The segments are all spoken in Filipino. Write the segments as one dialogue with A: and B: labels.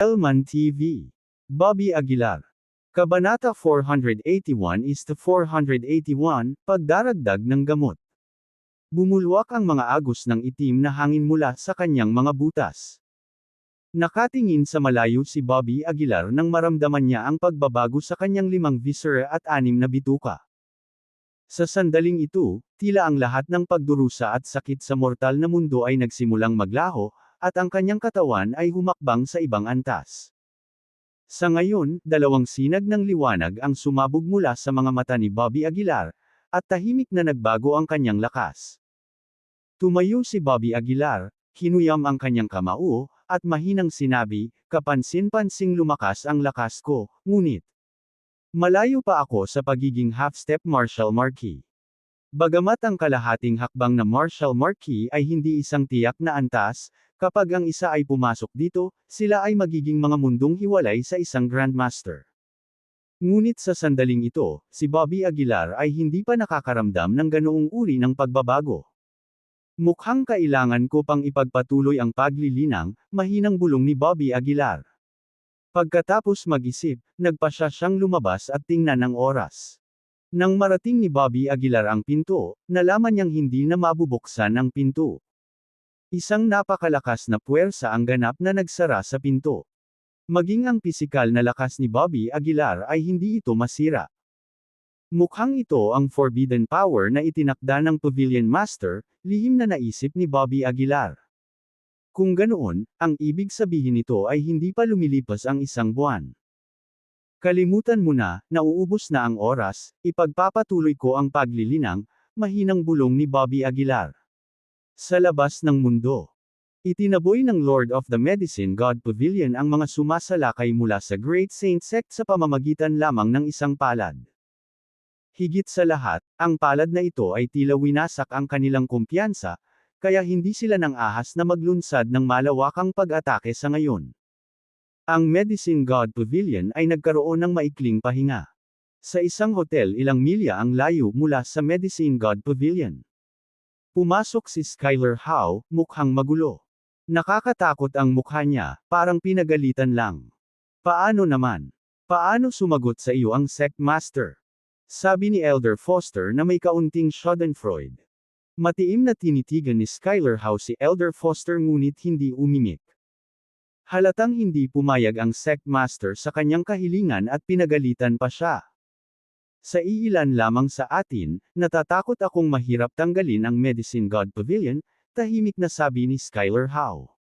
A: Elman TV. Bobby Aguilar. Kabanata 481 is to 481, pagdaragdag ng gamot. Bumulwak ang mga agos ng itim na hangin mula sa kanyang mga butas. Nakatingin sa malayo si Bobby Aguilar nang maramdaman niya ang pagbabago sa kanyang 5 viscera at 6 na bituka. Sa sandaling ito, tila ang lahat ng pagdurusa at sakit sa mortal na mundo ay nagsimulang maglaho, at ang kanyang katawan ay humakbang sa ibang antas. Sa ngayon, 2 sinag ng liwanag ang sumabog mula sa mga mata ni Bobby Aguilar, at tahimik na nagbago ang kanyang lakas. Tumayo si Bobby Aguilar, hinuyam ang kanyang kamao, at mahinang sinabi, "Kapansin-pansing lumakas ang lakas ko, ngunit malayo pa ako sa pagiging half-step martial marquee." Bagamat ang kalahating hakbang na martial marquee ay hindi isang tiyak na antas, kapag ang isa ay pumasok dito, sila ay magiging mga mundong hiwalay sa isang grandmaster. Ngunit sa sandaling ito, si Bobby Aguilar ay hindi pa nakakaramdam ng ganoong uri ng pagbabago. "Mukhang kailangan ko pang ipagpatuloy ang paglilinang," mahinang bulong ni Bobby Aguilar. Pagkatapos mag-isip, nagpasya siyang lumabas at tingnan ang oras. Nang marating ni Bobby Aguilar ang pinto, nalaman niyang hindi na mabubuksan ang pinto. Isang napakalakas na puwersa ang ganap na nagsara sa pinto. Maging ang pisikal na lakas ni Bobby Aguilar ay hindi ito masira. Mukhang ito ang forbidden power na itinakda ng Pavilion Master, lihim na naisip ni Bobby Aguilar. Kung ganoon, ang ibig sabihin nito ay hindi pa lumilipas ang 1 buwan. "Kalimutan mo na, nauubos na ang oras, ipagpapatuloy ko ang paglilinang," mahinang bulong ni Bobby Aguilar. Sa labas ng mundo, itinaboy ng Lord of the Medicine God Pavilion ang mga sumasalakay mula sa Great Saint Sect sa pamamagitan lamang ng isang palad. Higit sa lahat, ang palad na ito ay tila winasak ang kanilang kumpiyansa, kaya hindi sila nang ahas na maglunsad ng malawakang pag-atake sa ngayon. Ang Medicine God Pavilion ay nagkaroon ng maikling pahinga. Sa isang hotel ilang milya ang layo mula sa Medicine God Pavilion. Pumasok si Skylar Howe, mukhang magulo. Nakakatakot ang mukha niya, parang pinagalitan lang. "Paano naman? Paano sumagot sa iyo ang Sect Master?" sabi ni Elder Foster na may kaunting schadenfreude. Matiim na tinitigan ni Skylar Howe si Elder Foster ngunit hindi umimik. Halatang hindi pumayag ang Sect Master sa kanyang kahilingan at pinagalitan pa siya. "Sa iilan lamang sa atin, natatakot akong mahirap tanggalin ang Medicine God Pavilion," tahimik na sabi ni Skylar Howe.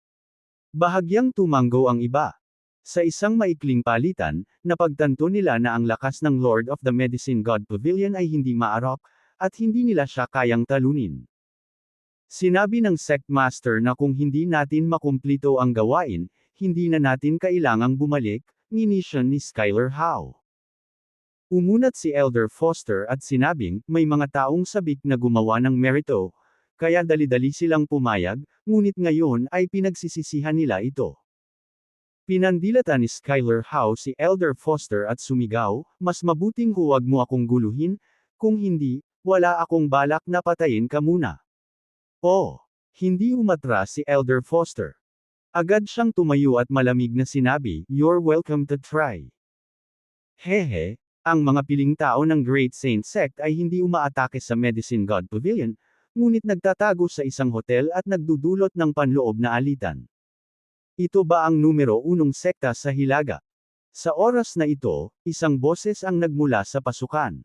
A: Bahagyang tumanggo ang iba. Sa isang maikling palitan, napagtanto nila na ang lakas ng Lord of the Medicine God Pavilion ay hindi maarok, at hindi nila siya kayang talunin. Sinabi ng Sect Master na kung hindi natin makumplito ang gawain, hindi na natin kailangang bumalik, nginisyon ni Skylar Howe. Umunat si Elder Foster at sinabing, may mga taong sabik na gumawa ng merito, kaya dali-dali silang pumayag, ngunit ngayon ay pinagsisisihan nila ito. Pinandilatan ni Skylar Howe si Elder Foster at sumigaw, "Mas mabuting huwag mo akong guluhin, kung hindi, wala akong balak na patayin ka muna." Oh! Hindi umatras si Elder Foster. Agad siyang tumayo at malamig na sinabi, "You're welcome to try." Hehe, ang mga piling tao ng Great Saint Sect ay hindi umaatake sa Medicine God Pavilion, ngunit nagtatago sa isang hotel at nagdudulot ng panloob na alitan. Ito ba ang numero 1 sekta sa Hilaga? Sa oras na ito, isang boses ang nagmula sa pasukan.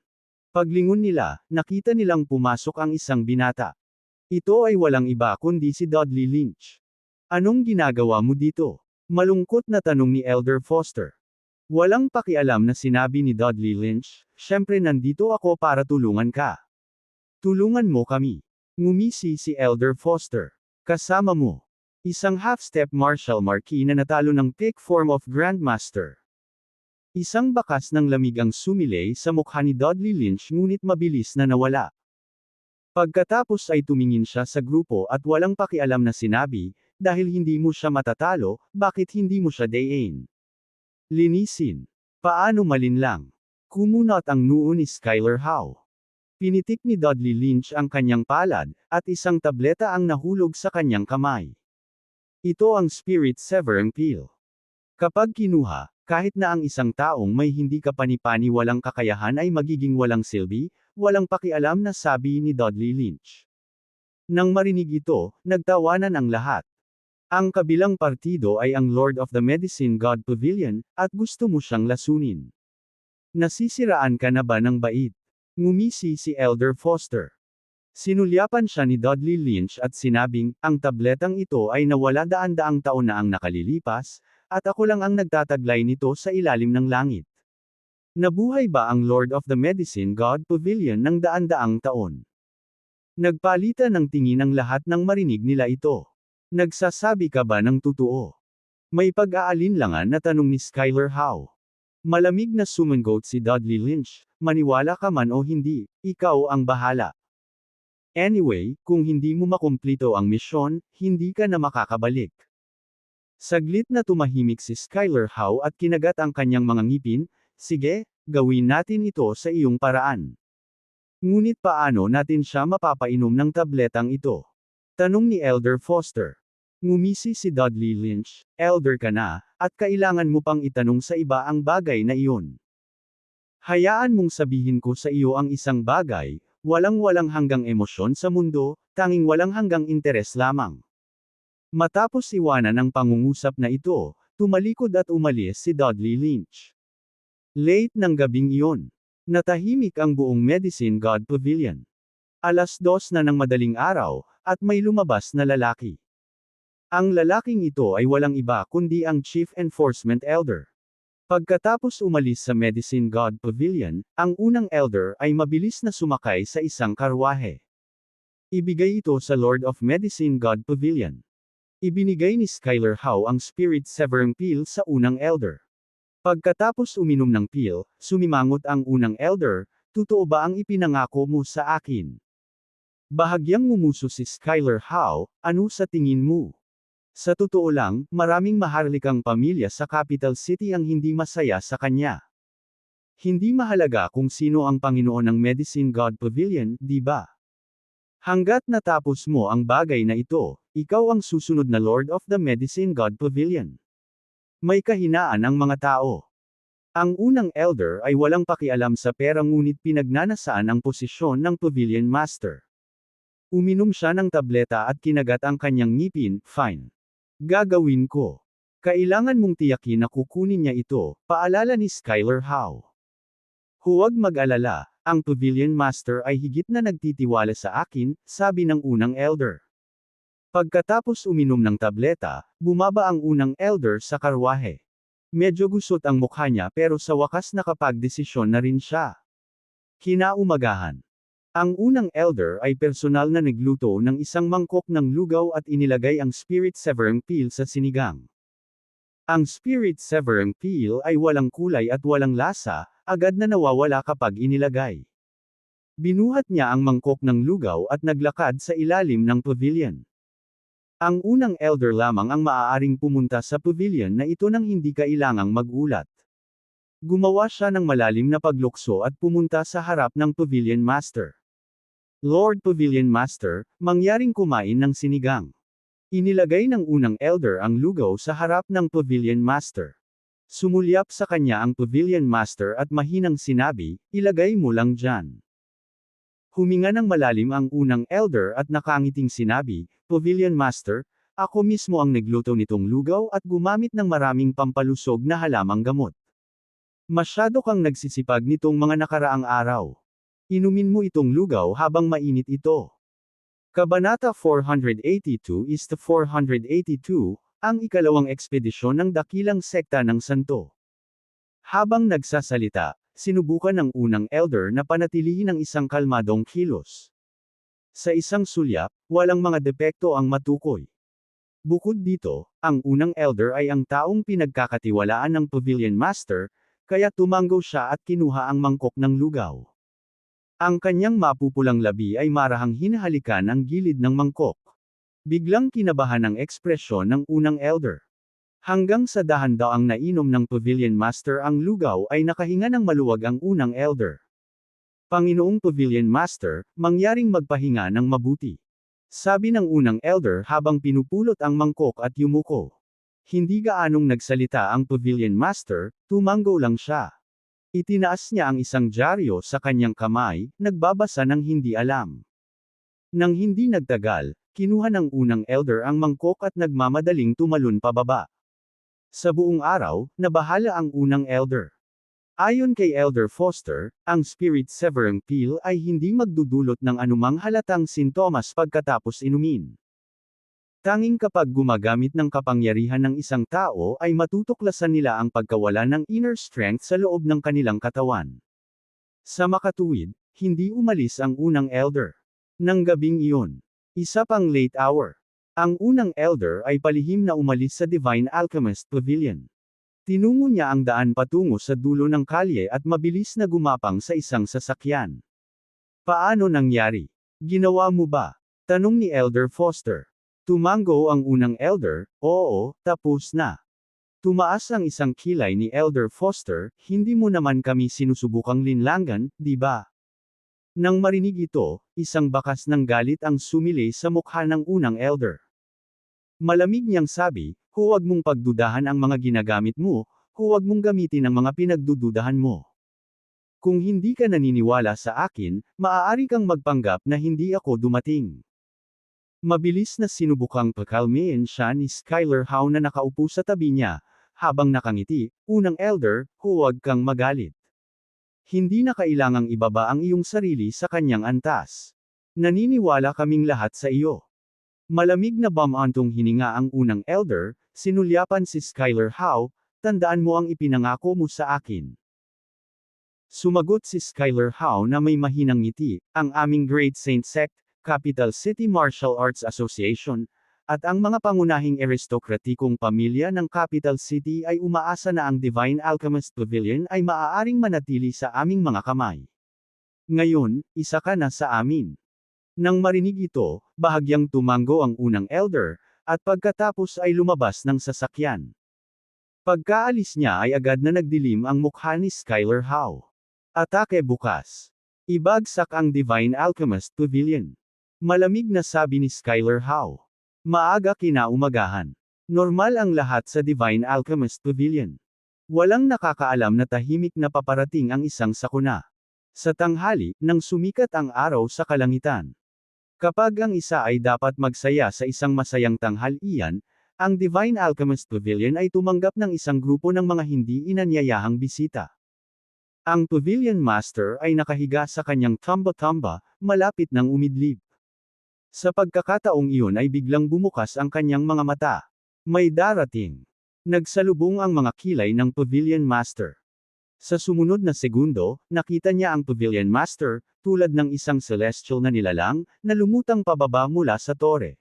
A: Paglingon nila, nakita nilang pumasok ang isang binata. Ito ay walang iba kundi si Dudley Lynch. "Anong ginagawa mo dito?" malungkot na tanong ni Elder Foster. Walang pakialam na sinabi ni Dudley Lynch, "Syempre nandito ako para tulungan ka." "Tulungan mo kami." Ngumisi si Elder Foster. "Kasama mo isang half-step martial marquee na natalo ng peak form of Grandmaster." Isang bakas ng lamig ang sumilay sa mukha ni Dudley Lynch ngunit mabilis na nawala. Pagkatapos ay tumingin siya sa grupo at walang pakialam na sinabi, "Dahil hindi mo siya matatalo, bakit hindi mo siya dayain? Linisin. Paano malinlang?" Kumunot ang noo ni Skylar Howe. Pinitik ni Dudley Lynch ang kanyang palad, at isang tableta ang nahulog sa kanyang kamay. Ito ang Spirit Severing Peel. Kapag kinuha, kahit na ang isang taong may hindi kapani-paniwalang kakayahan ay magiging walang silbi, walang pakialam na sabi ni Dudley Lynch. Nang marinig ito, nagtawanan ang lahat. Ang kabilang partido ay ang Lord of the Medicine God Pavilion, at gusto mo siyang lasunin. Nasisiraan ka na ba ng bait? Ngumisi si Elder Foster. Sinulyapan siya ni Dudley Lynch at sinabing, ang tabletang ito ay nawala daan-daang taon na ang nakalilipas, at ako lang ang nagtataglay nito sa ilalim ng langit. Nabuhay ba ang Lord of the Medicine God Pavilion ng daan-daang taon? Nagpalitan ng tingin ang lahat nang marinig nila ito. Nagsasabi ka ba ng totoo? May pag-aalinlangan na tanong ni Skylar Howe. Malamig na sumangot si Dudley Lynch, maniwala ka man o hindi, ikaw ang bahala. Anyway, kung hindi mo makumplito ang misyon, hindi ka na makakabalik. Saglit na tumahimik si Skylar Howe at kinagat ang kanyang mga ngipin, sige, gawin natin ito sa iyong paraan. Ngunit paano natin siya mapapainom ng tabletang ito? Tanong ni Elder Foster. Ngumisi si Dudley Lynch, elder ka na, at kailangan mo pang itanong sa iba ang bagay na iyon. Hayaan mong sabihin ko sa iyo ang isang bagay, walang-walang hanggang emosyon sa mundo, tanging walang hanggang interes lamang. Matapos iwanan ang pangungusap na ito, tumalikod at umalis si Dudley Lynch. Late ng gabing iyon. Natahimik ang buong Medicine God Pavilion. 2:00 na ng madaling araw, at may lumabas na lalaki. Ang lalaking ito ay walang iba kundi ang Chief Enforcement Elder. Pagkatapos umalis sa Medicine God Pavilion, ang unang Elder ay mabilis na sumakay sa isang karwahe. Ibigay ito sa Lord of Medicine God Pavilion. Ibinigay ni Skylar Howe ang Spirit Severing Pill sa unang Elder. Pagkatapos uminom ng pill, sumimangot ang unang Elder, totoo ba ang ipinangako mo sa akin? Bahagyang ngumuso si Skylar Howe, ano sa tingin mo? Sa totoo lang, maraming maharlikang pamilya sa capital city ang hindi masaya sa kanya. Hindi mahalaga kung sino ang Panginoon ng Medicine God Pavilion, di ba? Hanggat natapos mo ang bagay na ito, ikaw ang susunod na Lord of the Medicine God Pavilion. May kahinaan ang mga tao. Ang unang Elder ay walang pakialam sa pera ngunit pinagnanasaan ang posisyon ng Pavilion Master. Uminom siya ng tableta at kinagat ang kanyang ngipin, fine. Gagawin ko. Kailangan mong tiyakin na kukunin niya ito, paalala ni Skylar Howe. Huwag mag-alala, ang Pavilion Master ay higit na nagtitiwala sa akin, sabi ng unang Elder. Pagkatapos uminom ng tableta, bumaba ang unang Elder sa karwahe. Medyo gusot ang mukha niya pero sa wakas nakapagdesisyon na rin siya. Kinaumagahan. Ang unang Elder ay personal na nagluto ng isang mangkok ng lugaw at inilagay ang Spirit Severing Pill sa sinigang. Ang Spirit Severing Pill ay walang kulay at walang lasa, agad na nawawala kapag inilagay. Binuhat niya ang mangkok ng lugaw at naglakad sa ilalim ng pavilion. Ang unang Elder lamang ang maaaring pumunta sa pavilion na ito nang hindi kailangang magulat. Gumawa siya ng malalim na paglukso at pumunta sa harap ng Pavilion Master. Lord Pavilion Master, mangyaring kumain ng sinigang. Inilagay ng unang Elder ang lugaw sa harap ng Pavilion Master. Sumulyap sa kanya ang Pavilion Master at mahinang sinabi, ilagay mo lang dyan. Huminga ng malalim ang unang Elder at nakangiting sinabi, Pavilion Master, ako mismo ang nagluto nitong lugaw at gumamit ng maraming pampalusog na halamang gamot. Masyado kang nagsisipag nitong mga nakaraang araw. Inumin mo itong lugaw habang mainit ito. Kabanata 482-482, ang ikalawang ekspedisyon ng dakilang sekta ng Santo. Habang nagsasalita, sinubukan ng unang Elder na panatilihin ang isang kalmadong kilos. Sa isang sulyap, walang mga depekto ang matukoy. Bukod dito, ang unang Elder ay ang taong pinagkakatiwalaan ng Pavilion Master, kaya tumanggo siya at kinuha ang mangkok ng lugaw. Ang kanyang mapupulang labi ay marahang hinahalikan ang gilid ng mangkok. Biglang kinabahan ang ekspresyon ng unang Elder. Hanggang sa dahan-daang nainom ng Pavilion Master ang lugaw ay nakahinga ng maluwag ang unang Elder. Panginoong Pavilion Master, mangyaring magpahinga ng mabuti. Sabi ng unang Elder habang pinupulot ang mangkok at yumuko. Hindi gaanong nagsalita ang Pavilion Master, tumango lang siya. Itinaas niya ang isang dyaryo sa kanyang kamay, nagbabasa ng hindi alam. Nang hindi nagtagal, kinuha ng unang elder ang mangkok at nagmamadaling tumalon pababa. Sa buong araw, nabahala ang unang elder. Ayon kay Elder Foster, ang Spirit Severing Pill ay hindi magdudulot ng anumang halatang sintomas pagkatapos inumin. Tanging kapag gumagamit ng kapangyarihan ng isang tao ay matutuklasan nila ang pagkawala ng inner strength sa loob ng kanilang katawan. Sa makatuwid, hindi umalis ang unang elder. Nang gabing iyon, isa pang late hour. Ang unang elder ay palihim na umalis sa Divine Alchemist Pavilion. Tinungo niya ang daan patungo sa dulo ng kalye at mabilis na gumapang sa isang sasakyan. Paano nangyari? Ginawa mo ba? Tanong ni Elder Foster. Tumango ang unang elder, oo, tapos na. Tumaas ang isang kilay ni Elder Foster, hindi mo naman kami sinusubukang linlangan, di ba? Nang marinig ito, isang bakas ng galit ang sumilay sa mukha ng unang elder. Malamig niyang sabi, huwag mong pagdudahan ang mga ginagamit mo, huwag mong gamitin ang mga pinagdududahan mo. Kung hindi ka naniniwala sa akin, maaari kang magpanggap na hindi ako dumating. Mabilis na sinubukang pakalmayin siya ni Skylar Howe na nakaupo sa tabi niya, habang nakangiti, unang elder, huwag kang magalit. Hindi na kailangang ibaba ang iyong sarili sa kanyang antas. Naniniwala kaming lahat sa iyo. Malamig na bumantong hininga ang unang elder, sinulyapan si Skylar Howe, tandaan mo ang ipinangako mo sa akin. Sumagot si Skylar Howe na may mahinang ngiti, ang aming Great Saint Sect, Capital City Martial Arts Association, at ang mga pangunahing aristokratikong pamilya ng Capital City ay umaasa na ang Divine Alchemist Pavilion ay maaaring manatili sa aming mga kamay. Ngayon, isa ka na sa amin. Nang marinig ito, bahagyang tumango ang unang elder, at pagkatapos ay lumabas ng sasakyan. Pagkaalis niya ay agad na nagdilim ang mukha ni Skylar Howe. Atake bukas. Ibagsak ang Divine Alchemist Pavilion. Malamig na sabi ni Skylar Howe. Maaga kinaumagahan. Normal ang lahat sa Divine Alchemist Pavilion. Walang nakakaalam na tahimik na paparating ang isang sakuna. Sa tanghali, nang sumikat ang araw sa kalangitan. Kapag ang isa ay dapat magsaya sa isang masayang tanghalian, ang Divine Alchemist Pavilion ay tumanggap ng isang grupo ng mga hindi inanyayahang bisita. Ang Pavilion Master ay nakahiga sa kanyang tamba-tamba, malapit ng umidlip. Sa pagkakataong iyon ay biglang bumukas ang kanyang mga mata. May darating. Nagsalubong ang mga kilay ng Pavilion Master. Sa sumunod na segundo, nakita niya ang Pavilion Master, tulad ng isang celestial na nilalang, na lumutang pababa mula sa tore.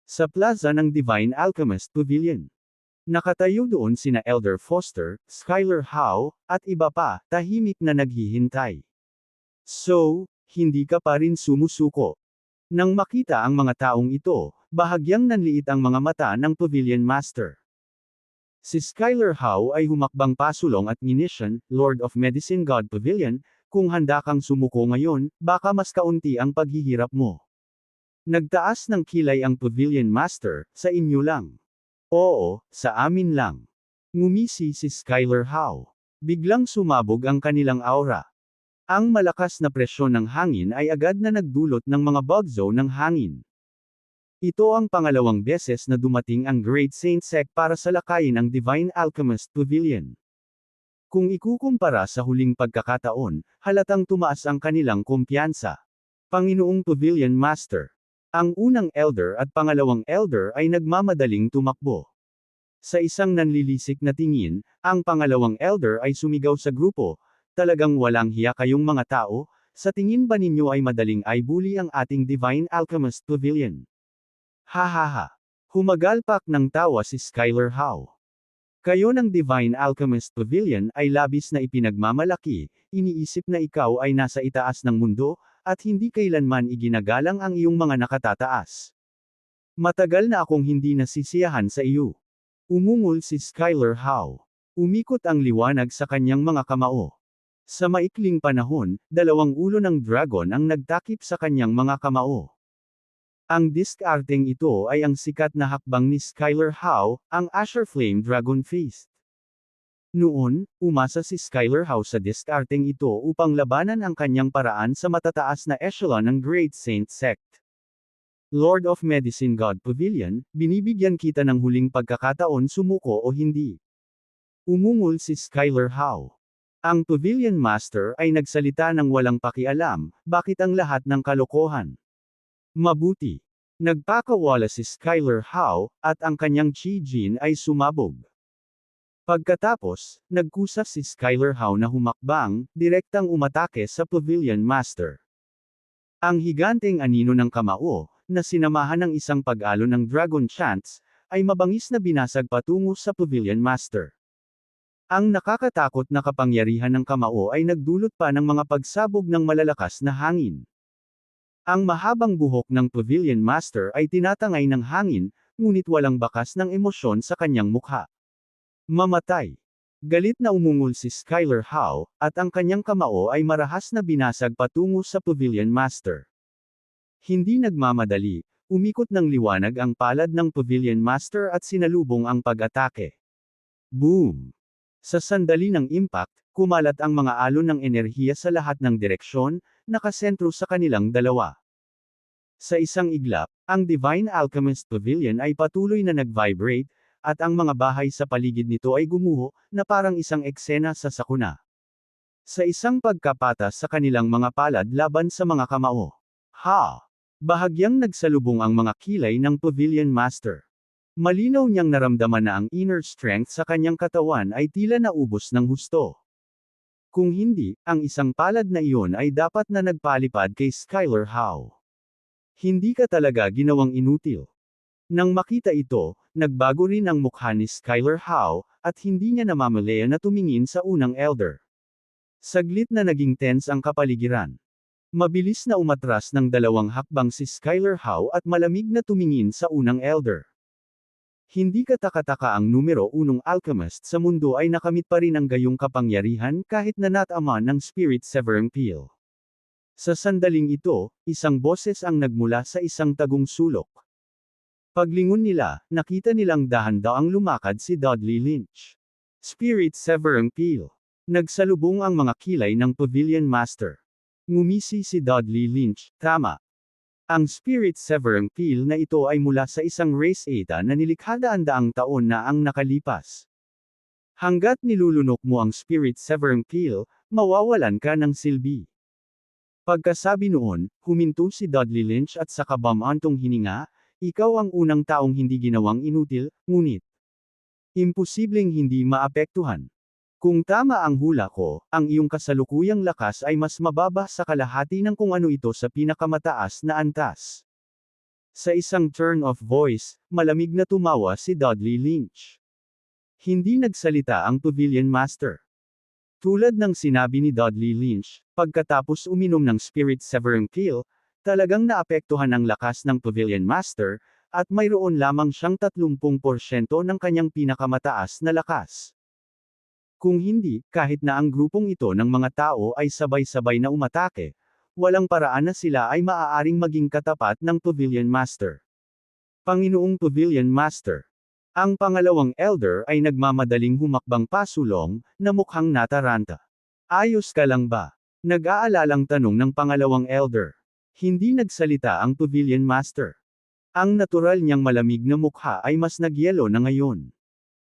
A: Sa plaza ng Divine Alchemist Pavilion. Nakatayo doon sina Elder Foster, Skylar Howe, at iba pa, tahimik na naghihintay. So, hindi ka pa rin sumusuko. Nang makita ang mga taong ito, bahagyang nanliit ang mga mata ng Pavilion Master. Si Skylar Howe ay humakbang pasulong at nginisyon, Lord of Medicine God Pavilion, kung handa kang sumuko ngayon, baka mas kaunti ang paghihirap mo. Nagtaas ng kilay ang Pavilion Master, sa inyo lang. Oo, sa amin lang. Ngumisi si Skylar Howe. Biglang sumabog ang kanilang aura. Ang malakas na presyon ng hangin ay agad na nagdulot ng mga bugzo ng hangin. Ito ang pangalawang beses na dumating ang Great Saint Sect para salakayin ang Divine Alchemist Pavilion. Kung ikukumpara sa huling pagkakataon, halatang tumaas ang kanilang kumpiyansa. Panginoong Pavilion Master. Ang unang elder at pangalawang elder ay nagmamadaling tumakbo. Sa isang nanlilisik na tingin, ang pangalawang elder ay sumigaw sa grupo, talagang walang hiya kayong mga tao, sa tingin ba ninyo ay madaling aibuli ang ating Divine Alchemist Pavilion? Ha ha ha. Humagalpak ng tawa si Skylar Howe. Kayo ng Divine Alchemist Pavilion ay labis na ipinagmamalaki, iniisip na ikaw ay nasa itaas ng mundo, at hindi kailanman iginagalang ang iyong mga nakatataas. Matagal na akong hindi nasisiyahan sa iyo. Umungol si Skylar Howe. Umikot ang liwanag sa kanyang mga kamao. Sa maikling panahon, dalawang ulo ng dragon ang nagtakip sa kanyang mga kamao. Ang diskarteng ito ay ang sikat na hakbang ni Skylar Howe, ang Asher Flame Dragon Feast. Noon, umasa si Skylar Howe sa diskarteng ito upang labanan ang kanyang paraan sa matataas na echelon ng Great Saint Sect. Lord of Medicine God Pavilion, binibigyan kita ng huling pagkakataon sumuko o hindi. Umungol si Skylar Howe. Ang Pavilion Master ay nagsalita ng walang pakialam, bakit ang lahat ng kalokohan? Mabuti. Nagpakawala si Skylar Howe, at ang kanyang Chi Jin ay sumabog. Pagkatapos, nagkusa si Skylar Howe na humakbang, direktang umatake sa Pavilion Master. Ang higanteng anino ng kamao, na sinamahan ng isang pag-alo ng Dragon Chants, ay mabangis na binasag patungo sa Pavilion Master. Ang nakakatakot na kapangyarihan ng kamao ay nagdulot pa ng mga pagsabog ng malalakas na hangin. Ang mahabang buhok ng Pavilion Master ay tinatangay ng hangin, ngunit walang bakas ng emosyon sa kanyang mukha. Mamatay. Galit na umungol si Skylar Howe, at ang kanyang kamao ay marahas na binasag patungo sa Pavilion Master. Hindi nagmamadali, umikot ng liwanag ang palad ng Pavilion Master at sinalubong ang pag-atake. Boom! Sa sandali ng impact, kumalat ang mga alon ng enerhiya sa lahat ng direksyon, nakasentro sa kanilang dalawa. Sa isang iglap, ang Divine Alchemist Pavilion ay patuloy na nag-vibrate, at ang mga bahay sa paligid nito ay gumuho, na parang isang eksena sa sakuna. Sa isang pagkapatas sa kanilang mga palad laban sa mga kamao. Ha! Bahagyang nagsalubong ang mga kilay ng Pavilion Master. Malinaw niyang naramdaman na ang inner strength sa kanyang katawan ay tila naubos ng husto. Kung hindi, ang isang palad na iyon ay dapat na nagpalipad kay Skylar Howe. Hindi ka talaga ginawang inutil. Nang makita ito, nagbago rin ang mukha ni Skylar Howe, at hindi niya namamalaya na tumingin sa unang elder. Saglit na naging tense ang kapaligiran. Mabilis na umatras ng 2 hakbang si Skylar Howe at malamig na tumingin sa unang elder. Hindi katakataka ang numero 1 alchemist sa mundo ay nakamit pa rin ang gayong kapangyarihan kahit na natama ng Spirit Severing Peel. Sa sandaling ito, isang boses ang nagmula sa isang tagong sulok. Paglingon nila, nakita nilang dahan-daang lumakad si Dudley Lynch. Spirit Severing Peel. Nagsalubong ang mga kilay ng Pavilion Master. Ngumisi si Dudley Lynch, tama. Ang Spirit Severing Peel na ito ay mula sa isang race eta na nilikha daan-daang taon na ang nakalipas. Hanggat nilulunok mo ang Spirit Severing Peel, mawawalan ka ng silbi. Pagkasabi noon, huminto si Dudley Lynch at saka bumantong hininga, ikaw ang unang taong hindi ginawang inutil, ngunit imposibleng hindi maapektuhan. Kung tama ang hula ko, ang iyong kasalukuyang lakas ay mas mababa sa kalahati ng kung ano ito sa pinakamataas na antas. Sa isang turn of voice, malamig na tumawa si Dudley Lynch. Hindi nagsalita ang Pavilion Master. Tulad ng sinabi ni Dudley Lynch, pagkatapos uminom ng Spirit Severing Peel, talagang naapektuhan ang lakas ng Pavilion Master, at mayroon lamang siyang 30% ng kanyang pinakamataas na lakas. Kung hindi, kahit na ang grupong ito ng mga tao ay sabay-sabay na umatake, walang paraan na sila ay maaaring maging katapat ng Pavilion Master. Panginoong Pavilion Master. Ang pangalawang elder ay nagmamadaling humakbang pasulong, na mukhang nataranta. Ayos ka lang ba? Nag-aalalang tanong ng pangalawang elder. Hindi nagsalita ang Pavilion Master. Ang natural niyang malamig na mukha ay mas nagyelo na ngayon.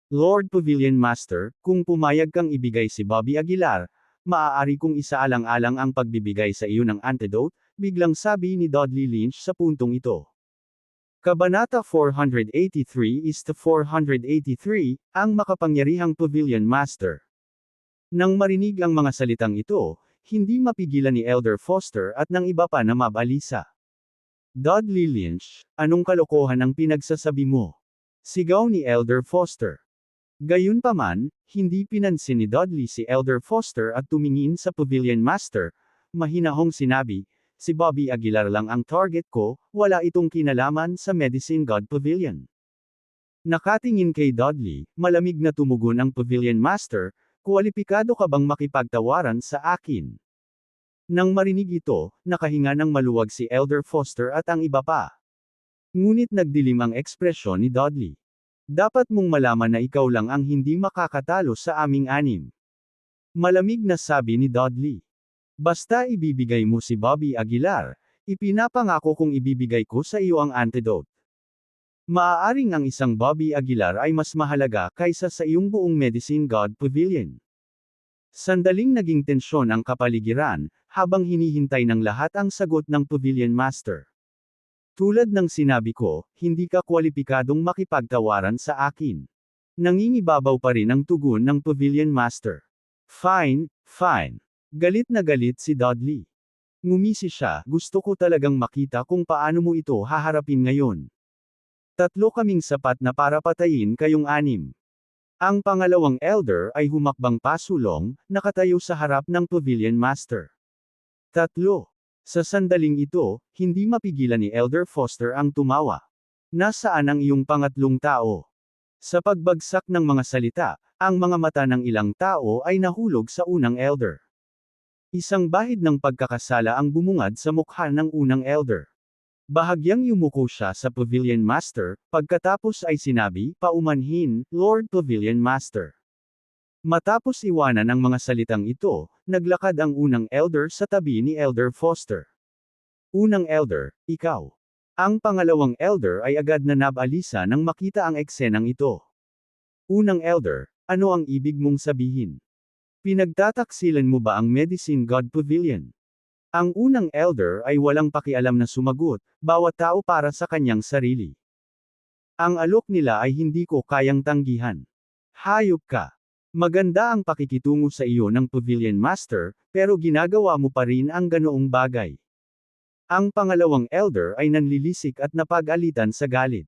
A: Lord Pavilion Master, kung pumayag kang ibigay si Bobby Aguilar, maaari kong isaalang-alang ang pagbibigay sa iyo ng antidote, biglang sabi ni Dudley Lynch sa puntong ito. Kabanata 483-483, ang makapangyarihang Pavilion Master. Nang marinig ang mga salitang ito, hindi mapigilan ni Elder Foster at ng iba pa na mabalisa. Dudley Lynch, anong kalokohan ang pinagsasabi mo? Sigaw ni Elder Foster. Gayunpaman, hindi pinansin ni Dudley si Elder Foster at tumingin sa Pavilion Master, mahinahong sinabi, si Bobby Aguilar lang ang target ko, wala itong kinalaman sa Medicine God Pavilion. Nakatingin kay Dudley, malamig na tumugon ang Pavilion Master, kwalipikado ka bang makipagtawaran sa akin? Nang marinig ito, nakahinga ng maluwag si Elder Foster at ang iba pa. Ngunit nagdilim ang ekspresyon ni Dudley. Dapat mong malaman na ikaw lang ang hindi makakatalo sa aming anim. Malamig na sabi ni Dudley. Basta ibibigay mo si Bobby Aguilar, ipinapangako kong ibibigay ko sa iyo ang antidote. Maaaring ang isang Bobby Aguilar ay mas mahalaga kaysa sa iyong buong Medicine God Pavilion. Sandaling naging tensyon ang kapaligiran, habang hinihintay ng lahat ang sagot ng Pavilion Master. Tulad ng sinabi ko, hindi ka kwalipikadong makipagtawaran sa akin. Nangingibabaw pa rin ang tugon ng Pavilion Master. Fine, fine. Galit na galit si Dudley. Ngumisi siya, gusto ko talagang makita kung paano mo ito haharapin ngayon. 3 kaming sapat na para patayin kayong 6. Ang pangalawang elder ay humakbang pasulong, nakatayo sa harap ng Pavilion Master. 3. Sa sandaling ito, hindi mapigilan ni Elder Foster ang tumawa. Nasaan ang iyong pangatlong tao? Sa pagbagsak ng mga salita, ang mga mata ng ilang tao ay nahulog sa unang elder. Isang bahid ng pagkakasala ang bumungad sa mukha ng unang elder. Bahagyang yumuko siya sa Pavilion Master, pagkatapos ay sinabi, paumanhin, Lord Pavilion Master. Matapos iwanan ang mga salitang ito, naglakad ang unang elder sa tabi ni Elder Foster. Unang elder, ikaw. Ang pangalawang elder ay agad na nabalisa nang makita ang eksenang ito. Unang elder, ano ang ibig mong sabihin? Pinagtataksilan mo ba ang Medicine God Pavilion? Ang unang elder ay walang pakialam na sumagot, bawat tao para sa kanyang sarili. Ang alok nila ay hindi ko kayang tanggihan. Hayop ka. Maganda ang pakikitungo sa iyo ng Pavilion Master, pero ginagawa mo pa rin ang ganoong bagay. Ang pangalawang elder ay nanlilisik at napag-alitan sa galit.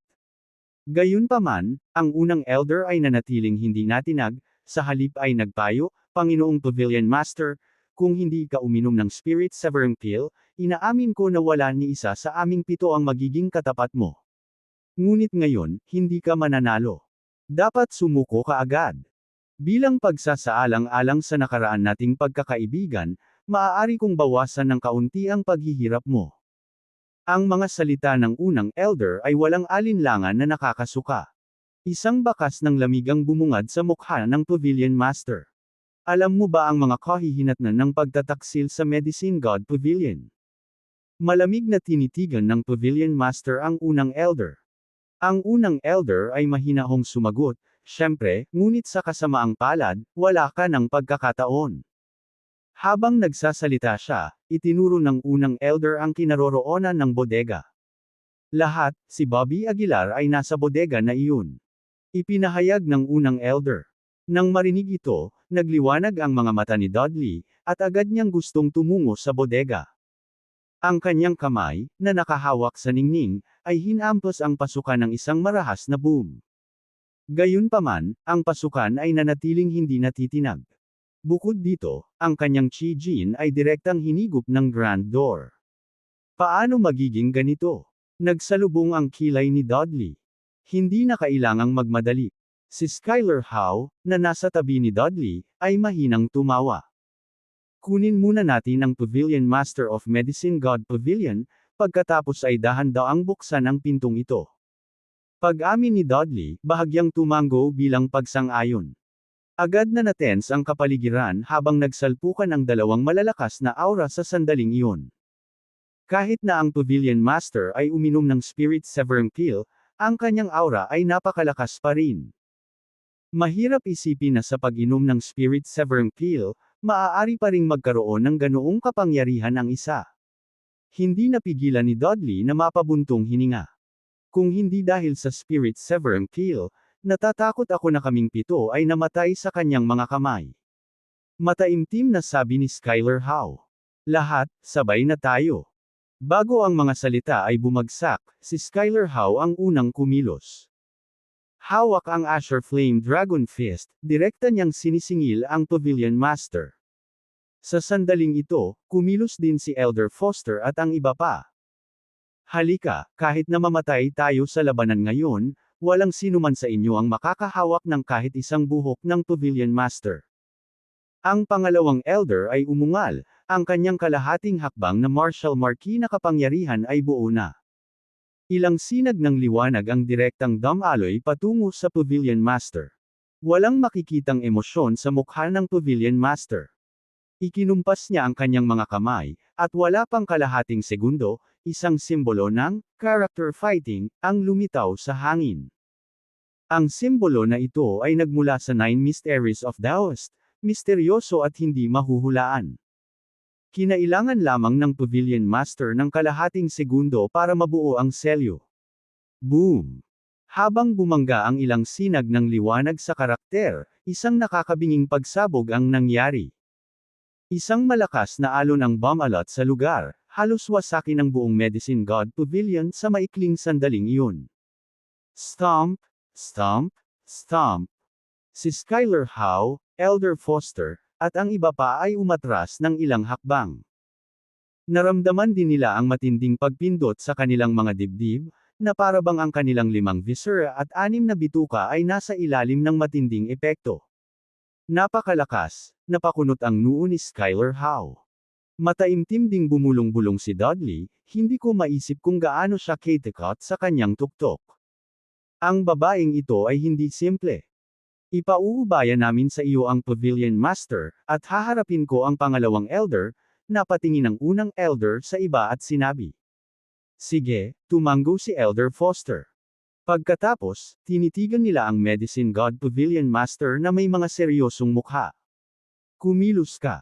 A: Gayunpaman, ang unang elder ay nanatiling hindi natinag, sa halip ay nagpayo, Panginoong Pavilion Master, kung hindi ka uminom ng Spirit Severing Pill, inaamin ko na wala ni isa sa aming 7 ang magiging katapat mo. Ngunit ngayon, hindi ka mananalo. Dapat sumuko ka agad. Bilang pagsasaalang-alang sa nakaraan nating pagkakaibigan, maaari kong bawasan ng kaunti ang paghihirap mo. Ang mga salita ng unang elder ay walang alinlangan na nakakasuka. Isang bakas ng lamig ang bumungad sa mukha ng Pavilion Master. Alam mo ba ang mga kahihinatnan ng pagtataksil sa Medicine God Pavilion? Malamig na tinitigan ng Pavilion Master ang unang elder. Ang unang elder ay mahinahong sumagot, syempre, ngunit sa kasamaang palad, wala ka ng pagkakataon. Habang nagsasalita siya, itinuro ng unang elder ang kinaroroonan ng bodega. Lahat, si Bobby Aguilar ay nasa bodega na iyon. Ipinahayag ng unang elder. Nang marinig ito, nagliwanag ang mga mata ni Dudley, at agad niyang gustong tumungo sa bodega. Ang kanyang kamay, na nakahawak sa ningning, ay hinampas ang pasukan ng isang marahas na boom. Gayunpaman, ang pasukan ay nanatiling hindi natitinag. Bukod dito, ang kanyang Chi-Jin ay direktang hinigup ng Grand Door. Paano magiging ganito? Nagsalubong ang kilay ni Dudley. Hindi na kailangang magmadali. Si Skyler Howe, na nasa tabi ni Dudley, ay mahinang tumawa. Kunin muna natin ang Pavilion Master of Medicine God Pavilion, pagkatapos ay dahan-daang buksan ang pintong ito. Pag-amin ni Dudley, bahagyang tumango bilang pagsang-ayon. Agad na natense ang kapaligiran habang nagsalpukan ang dalawang malalakas na aura sa sandaling iyon. Kahit na ang Pavilion Master ay uminom ng Spirit Severing Pill, ang kanyang aura ay napakalakas pa rin. Mahirap isipin na sa pag-inom ng Spirit Severing Pill, maaari pa ring magkaroon ng ganoong kapangyarihan ang isa. Hindi napigilan ni Dudley na mapabuntong hininga. Kung hindi dahil sa Spirit Severing Pill, natatakot ako na kaming 7 ay namatay sa kanyang mga kamay. Mataimtim na sabi ni Skyler Howe. Lahat, sabay na tayo. Bago ang mga salita ay bumagsak, si Skyler Howe ang unang kumilos. Hawak ang Asher Flame Dragon Fist, direkta niyang sinisingil ang Pavilion Master. Sa sandaling ito, kumilos din si Elder Foster at ang iba pa. Halika, kahit na mamatay tayo sa labanan ngayon, walang sinuman sa inyo ang makakahawak ng kahit isang buhok ng Pavilion Master. Ang pangalawang elder ay umungal, ang kanyang kalahating hakbang na martial marquee na kapangyarihan ay buo na. Ilang sinag ng liwanag ang direktang dumaloy patungo sa Pavilion Master. Walang makikitang emosyon sa mukha ng Pavilion Master. Ikinumpas niya ang kanyang mga kamay, at wala pang kalahating segundo, isang simbolo ng character fighting ang lumitaw sa hangin. Ang simbolo na ito ay nagmula sa Nine Mysteries of Daoist, misteryoso at hindi mahuhulaan. Kinailangan lamang ng Pavilion Master ng kalahating segundo para mabuo ang selyo. Boom! Habang bumangga ang ilang sinag ng liwanag sa karakter, isang nakakabinging pagsabog ang nangyari. Isang malakas na alon ang bumalot sa lugar, halos wasakin ang buong Medicine God Pavilion sa maikling sandaling iyon. Stomp, stomp, stomp. Si Skylar Howe, Elder Foster, at ang iba pa ay umatras ng ilang hakbang. Naramdaman din nila ang matinding pagpindot sa kanilang mga dibdib, na parabang ang kanilang 5 viscera at 6 na bituka ay nasa ilalim ng matinding epekto. Napakalakas, napakunot ang noo ni Skylar Howe. Mataimtim ding bumulong-bulong si Dudley, hindi ko maisip kung gaano siya katakot sa kanyang tuktok. Ang babaeng ito ay hindi simple. Ipauubaya namin sa iyo ang Pavilion Master, at haharapin ko ang pangalawang Elder, napatingin ang unang Elder sa iba at sinabi. Sige, tumango si Elder Foster. Pagkatapos, tinitigan nila ang Medicine God Pavilion Master na may mga seryosong mukha. Kumilos ka.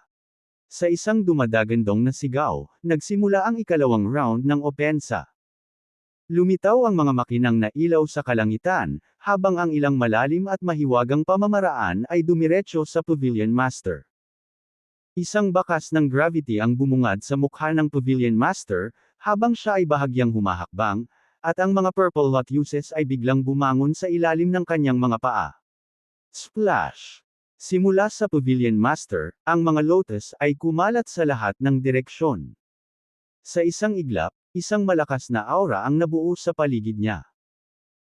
A: Sa isang dumadagandong na sigaw, nagsimula ang ikalawang round ng opensa. Lumitaw ang mga makinang na ilaw sa kalangitan, habang ang ilang malalim at mahiwagang pamamaraan ay dumiretso sa Pavilion Master. Isang bakas ng gravity ang bumungad sa mukha ng Pavilion Master, habang siya ay bahagyang humahakbang, at ang mga purple lotuses ay biglang bumangon sa ilalim ng kanyang mga paa. Splash! Simula sa Pavilion Master, ang mga lotus ay kumalat sa lahat ng direksyon. Sa isang iglap, isang malakas na aura ang nabuo sa paligid niya.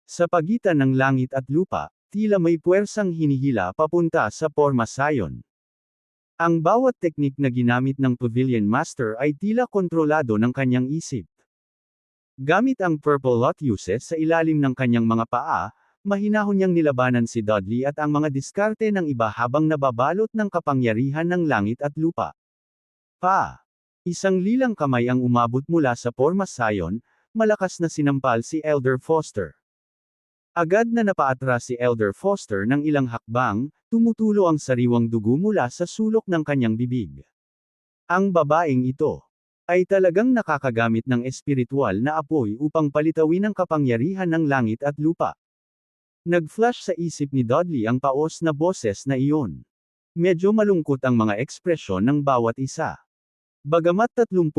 A: Sa pagitan ng langit at lupa, tila may puwersang hinihila papunta sa pormasayon. Ang bawat teknik na ginamit ng Pavilion Master ay tila kontrolado ng kanyang isip. Gamit ang purple lotuses sa ilalim ng kanyang mga paa, mahinahon niyang nilabanan si Dudley at ang mga diskarte ng iba habang nababalot ng kapangyarihan ng langit at lupa. Isang lilang kamay ang umabot mula sa pormasayon, malakas na sinampal si Elder Foster. Agad na napaatras si Elder Foster ng ilang hakbang, tumutulo ang sariwang dugo mula sa sulok ng kanyang bibig. Ang babaeng ito ay talagang nakakagamit ng espiritual na apoy upang palitawin ang kapangyarihan ng langit at lupa. Nag-flash sa isip ni Dudley ang paos na boses na iyon. Medyo malungkot ang mga ekspresyon ng bawat isa. Bagamat 30%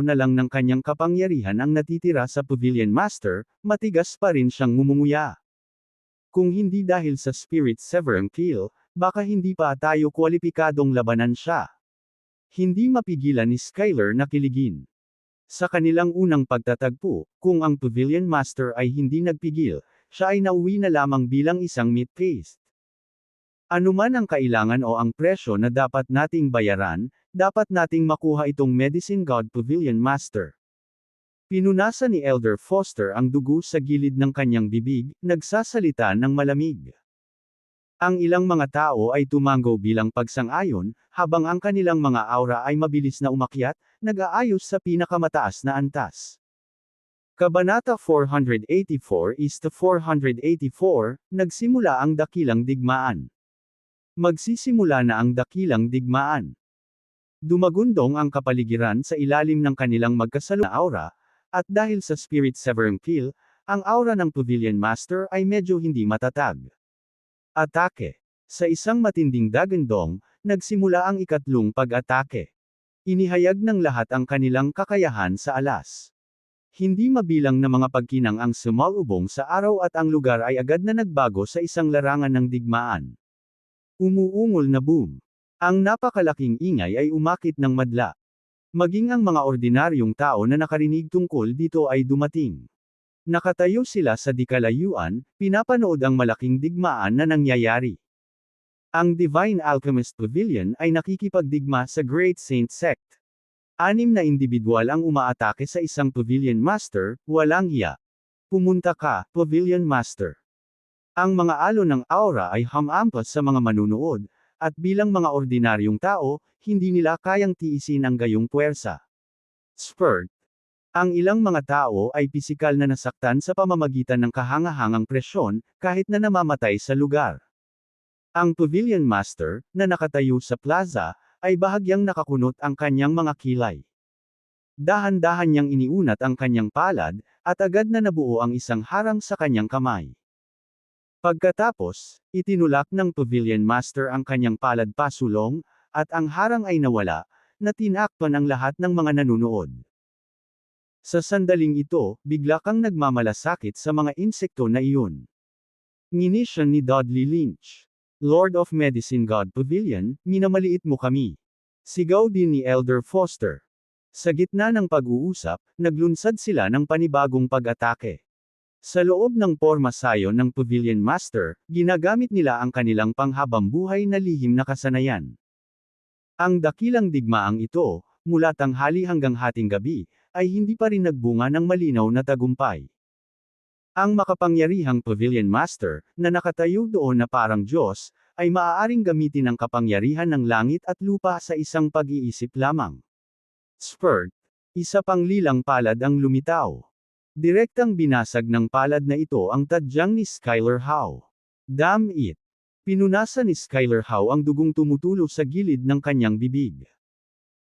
A: na lang ng kanyang kapangyarihan ang natitira sa Pavilion Master, matigas pa rin siyang ngumunguya. Kung hindi dahil sa Spirit Severing Kill, baka hindi pa tayo kwalipikadong labanan siya. Hindi mapigilan ni Skylar na kiligin. Sa kanilang unang pagtatagpo, kung ang Pavilion Master ay hindi nagpigil, siya ay nauwi na lamang bilang isang meat paste. Anuman ang kailangan o ang presyo na dapat nating bayaran, dapat nating makuha itong Medicine God Pavilion Master. Pinunasan ni Elder Foster ang dugo sa gilid ng kanyang bibig, nagsasalita ng malamig. Ang ilang mga tao ay tumango bilang pagsang-ayon, habang ang kanilang mga aura ay mabilis na umakyat, nag-aayos sa pinakamataas na antas. Kabanata 484:484, nagsimula ang dakilang digmaan. Magsisimula na ang dakilang digmaan. Dumagundong ang kapaligiran sa ilalim ng kanilang magkasalunod na aura, at dahil sa Spirit Severing Kill, ang aura ng Pavilion Master ay medyo hindi matatag. Atake. Sa isang matinding dagandong, nagsimula ang ikatlong pag-atake. Inihayag ng lahat ang kanilang kakayahan sa alas. Hindi mabilang na mga pagkinang ang sumalubong sa araw at ang lugar ay agad na nagbago sa isang larangan ng digmaan. Umuungol na boom. Ang napakalaking ingay ay umakit ng madla. Maging ang mga ordinaryong tao na nakarinig tungkol dito ay dumating. Nakatayo sila sa di-kalayuan, pinapanood ang malaking digmaan na nangyayari. Ang Divine Alchemist Pavilion ay nakikipagdigma sa Great Saint Sect. 6 na individual ang umaatake sa isang Pavilion Master, walang hiya. Pumunta ka, Pavilion Master. Ang mga alon ng aura ay hamampas sa mga manunood, at bilang mga ordinaryong tao, hindi nila kayang tiisin ang gayong puwersa. Spurt. Ang ilang mga tao ay pisikal na nasaktan sa pamamagitan ng kahangahangang presyon, kahit na namamatay sa lugar. Ang Pavilion Master, na nakatayo sa plaza, ay bahagyang nakakunot ang kanyang mga kilay. Dahan-dahan niyang iniunat ang kanyang palad, at agad na nabuo ang isang harang sa kanyang kamay. Pagkatapos, itinulak ng Pavilion Master ang kanyang palad pasulong, at ang harang ay nawala, na tinakpan ang lahat ng mga nanunood. Sa sandaling ito, bigla kang nagmamalasakit sa mga insekto na iyon. Ngini siya ni Dudley Lynch. Lord of Medicine God Pavilion, minamaliit mo kami. Sigaw din ni Elder Foster. Sa gitna ng pag-uusap, naglunsad sila ng panibagong pag-atake. Sa loob ng pormasayon ng Pavilion Master, ginagamit nila ang kanilang panghabambuhay na lihim na kasanayan. Ang dakilang digmaang ito, mula tanghali hanggang hating gabi, ay hindi pa rin nagbunga ng malinaw na tagumpay. Ang makapangyarihang Pavilion Master, na nakatayo doon na parang Diyos, ay maaaring gamitin ang kapangyarihan ng langit at lupa sa isang pag-iisip lamang. Spurt. Isa pang lilang palad ang lumitaw. Direktang binasag ng palad na ito ang tadyang ni Skylar Howe. Damn it! Pinunasan ni Skylar Howe ang dugong tumutulo sa gilid ng kanyang bibig.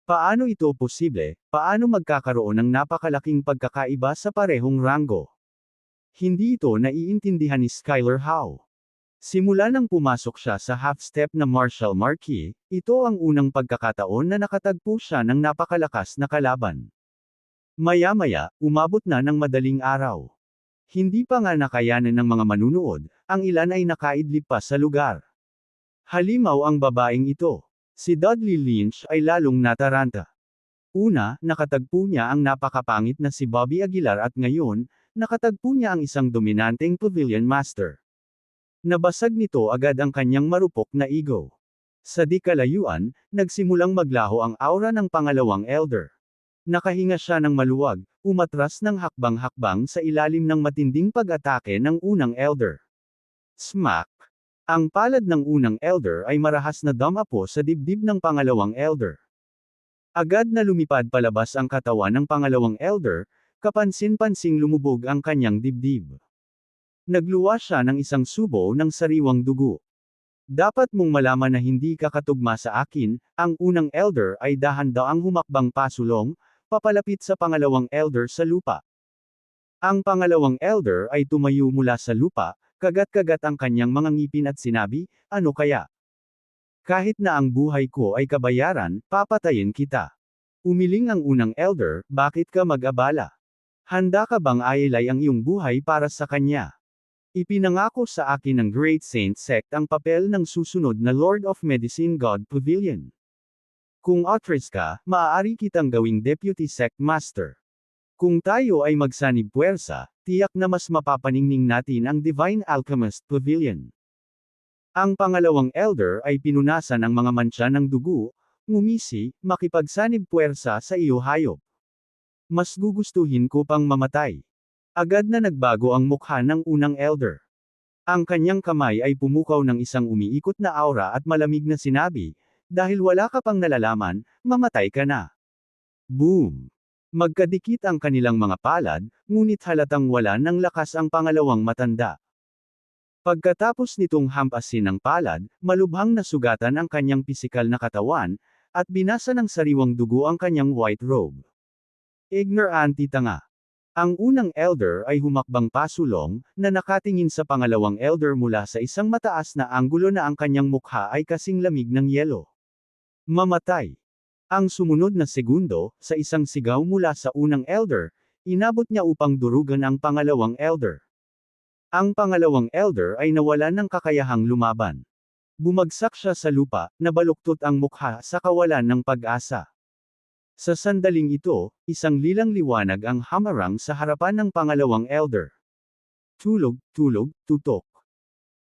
A: Paano ito posible? Paano magkakaroon ng napakalaking pagkakaiba sa parehong ranggo? Hindi ito naiintindihan ni Skylar Howe. Simula nang pumasok siya sa half-step na Martial Marquis, ito ang unang pagkakataon na nakatagpo siya ng napakalakas na kalaban. Maya-maya, umabot na ng madaling araw. Hindi pa nga nakayanan ng mga manunood, ang ilan ay nakaidlip pa sa lugar. Halimaw ang babaeng ito. Si Dudley Lynch ay lalong nataranta. Una, nakatagpo niya ang napakapangit na si Bobby Aguilar at ngayon, nakatagpo niya ang isang dominanteng Pavilion Master. Nabasag nito agad ang kanyang marupok na ego. Sa di kalayuan, nagsimulang maglaho ang aura ng pangalawang elder. Nakahinga siya ng maluwag, umatras ng hakbang-hakbang sa ilalim ng matinding pag-atake ng unang elder. Smack! Ang palad ng unang elder ay marahas na dumapo sa dibdib ng pangalawang elder. Agad na lumipad palabas ang katawan ng pangalawang elder, kapansin-pansing lumubog ang kanyang dibdib. Nagluwa siya ng isang subo ng sariwang dugo. Dapat mong malaman na hindi ka katugma sa akin, ang unang elder ay dahan-daang humakbang pasulong, papalapit sa pangalawang elder sa lupa. Ang pangalawang elder ay tumayo mula sa lupa, kagat-kagat ang kanyang mga ngipin at sinabi, ano kaya? Kahit na ang buhay ko ay kabayaran, papatayin kita. Umiling ang unang elder, bakit ka mag-abala? Handa ka bang ailay ang iyong buhay para sa kanya? Ipinangako sa akin ng Great Saint Sect ang papel ng susunod na Lord of Medicine God Pavilion. Kung authorized ka, maaari kitang gawing Deputy Sect Master. Kung tayo ay magsanib puwersa, tiyak na mas mapapaningning natin ang Divine Alchemist Pavilion. Ang pangalawang elder ay pinunasan ng mga mantsa ng dugo, ngumisi, makipagsanib puwersa sa iyo hayop. Mas gugustuhin ko pang mamatay. Agad na nagbago ang mukha ng unang elder. Ang kanyang kamay ay pumukaw ng isang umiikot na aura at malamig na sinabi, dahil wala ka pang nalalaman, mamatay ka na. Boom! Magkadikit ang kanilang mga palad, ngunit halatang wala ng lakas ang pangalawang matanda. Pagkatapos nitong hampasin ng palad, malubhang nasugatan ang kanyang pisikal na katawan, at binasa ng sariwang dugo ang kanyang white robe. Ignorante tanga. Ang unang elder ay humakbang pasulong, na nakatingin sa pangalawang elder mula sa isang mataas na anggulo na ang kanyang mukha ay kasing lamig ng yelo. Mamatay. Ang sumunod na segundo, sa isang sigaw mula sa unang elder, inabot niya upang durugan ang pangalawang elder. Ang pangalawang elder ay nawalan ng kakayahang lumaban. Bumagsak siya sa lupa, nabaluktot ang mukha sa kawalan ng pag-asa. Sa sandaling ito, isang lilang liwanag ang hamarang sa harapan ng pangalawang elder. Tulog, tulog, tutok.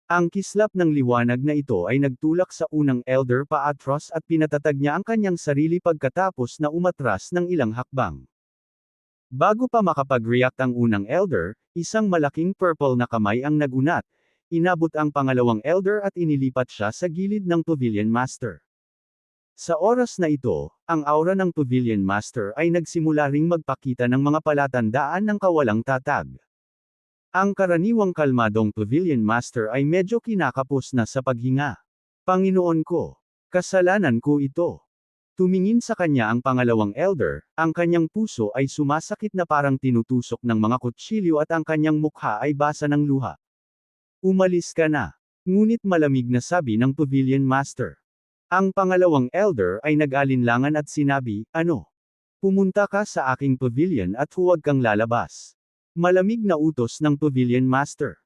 A: Ang kislap ng liwanag na ito ay nagtulak sa unang elder paatras at pinatatag niya ang kanyang sarili pagkatapos na umatras ng ilang hakbang. Bago pa makapag-react ang unang elder, isang malaking purple na kamay ang nagunat, inabot ang pangalawang elder at inilipat siya sa gilid ng Pavilion Master. Sa oras na ito, ang aura ng Pavilion Master ay nagsimula ring magpakita ng mga palatandaan ng kawalang tatag. Ang karaniwang kalmadong Pavilion Master ay medyo kinakapos na sa paghinga. Panginoon ko, kasalanan ko ito. Tumingin sa kanya ang pangalawang elder, ang kanyang puso ay sumasakit na parang tinutusok ng mga kutsilyo at ang kanyang mukha ay basa ng luha. Umalis ka na. Ngunit malamig na sabi ng Pavilion Master. Ang pangalawang elder ay nag-alinlangan at sinabi, ano? Pumunta ka sa aking pavilion at huwag kang lalabas. Malamig na utos ng Pavilion Master.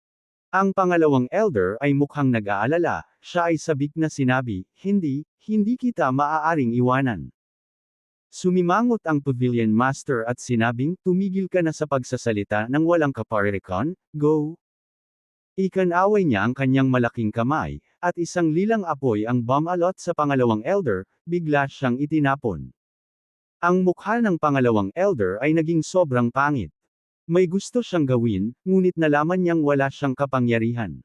A: Ang pangalawang elder ay mukhang nag-aalala, siya ay sabik na sinabi, hindi kita maaaring iwanan. Sumimangot ang Pavilion Master at sinabing, tumigil ka na sa pagsasalita ng walang kaparirikan, go. Ikanaway niya ang kanyang malaking kamay, at isang lilang apoy ang bumalot sa pangalawang elder, bigla siyang itinapon. Ang mukha ng pangalawang elder ay naging sobrang pangit. May gusto siyang gawin, ngunit nalaman niyang wala siyang kapangyarihan.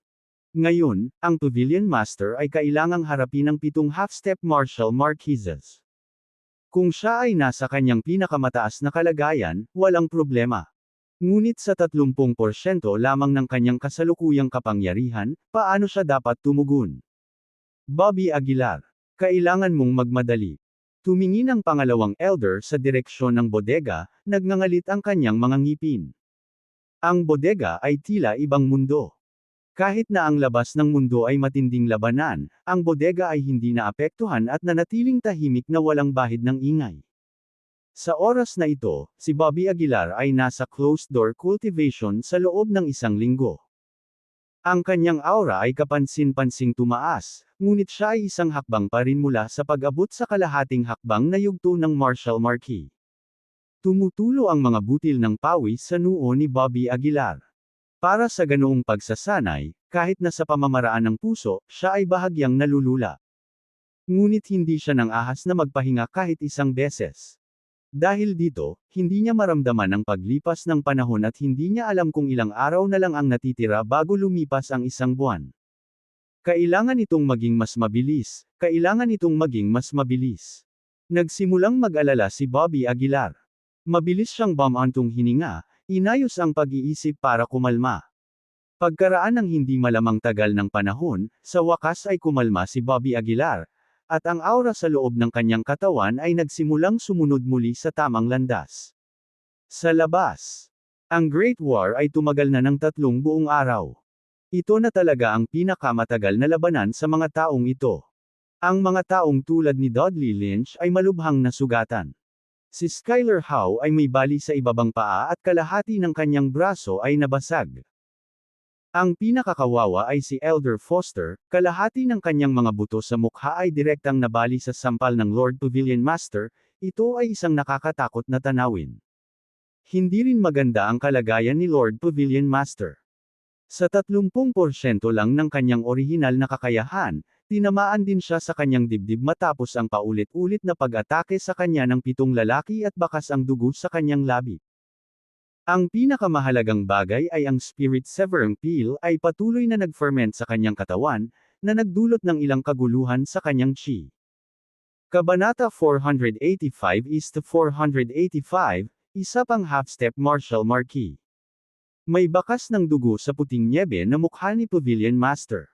A: Ngayon, ang Pavilion Master ay kailangang harapin ng 7 half-step martial marquises. Kung siya ay nasa kanyang pinakamataas na kalagayan, walang problema. Ngunit sa 30% lamang ng kanyang kasalukuyang kapangyarihan, paano siya dapat tumugon? Bobby Aguilar. Kailangan mong magmadali. Tumingin ang pangalawang elder sa direksyon ng bodega, nagngangalit ang kanyang mga ngipin. Ang bodega ay tila ibang mundo. Kahit na ang labas ng mundo ay matinding labanan, ang bodega ay hindi naapektuhan at nanatiling tahimik na walang bahid ng ingay. Sa oras na ito, si Bobby Aguilar ay nasa closed-door cultivation sa loob ng 1 linggo. Ang kanyang aura ay kapansin-pansing tumaas, ngunit siya ay 1 hakbang pa rin mula sa pag-abot sa kalahating hakbang na yugto ng martial marquee. Tumutulo ang mga butil ng pawis sa noo ni Bobby Aguilar. Para sa ganoong pagsasanay, kahit na sa pamamaraan ng puso, siya ay bahagyang nalulula. Ngunit hindi siya nang ahas na magpahinga kahit 1 beses. Dahil dito, hindi niya maramdaman ang paglipas ng panahon at hindi niya alam kung ilang araw na lang ang natitira bago lumipas ang 1 buwan. Kailangan itong maging mas mabilis, kailangan itong maging mas mabilis. Nagsimulang mag-alala si Bobby Aguilar. Mabilis siyang bumantong hininga, inayos ang pag-iisip para kumalma. Pagkaraan ng hindi malamang tagal ng panahon, sa wakas ay kumalma si Bobby Aguilar, at ang aura sa loob ng kanyang katawan ay nagsimulang sumunod muli sa tamang landas. Sa labas, ang Great War ay tumagal na ng 3 buong araw. Ito na talaga ang pinakamatagal na labanan sa mga taong ito. Ang mga taong tulad ni Dudley Lynch ay malubhang nasugatan. Si Skyler Howe ay may bali sa ibabang paa at kalahati ng kanyang braso ay nabasag. Ang pinakakawawa ay si Elder Foster, kalahati ng kanyang mga buto sa mukha ay direktang nabali sa sampal ng Lord Pavilion Master, ito ay isang nakakatakot na tanawin. Hindi rin maganda ang kalagayan ni Lord Pavilion Master. Sa 30% lang ng kanyang orihinal na kakayahan, tinamaan din siya sa kanyang dibdib matapos ang paulit-ulit na pag-atake sa kanya ng 7 lalaki at bakas ang dugo sa kanyang labi. Ang pinakamahalagang bagay ay ang Spirit Severing Peel ay patuloy na nag-ferment sa kanyang katawan, na nagdulot ng ilang kaguluhan sa kanyang chi. Kabanata 485-485, isa pang half-step martial marquee. May bakas ng dugo sa puting nyebe na mukha ni Pavilion Master.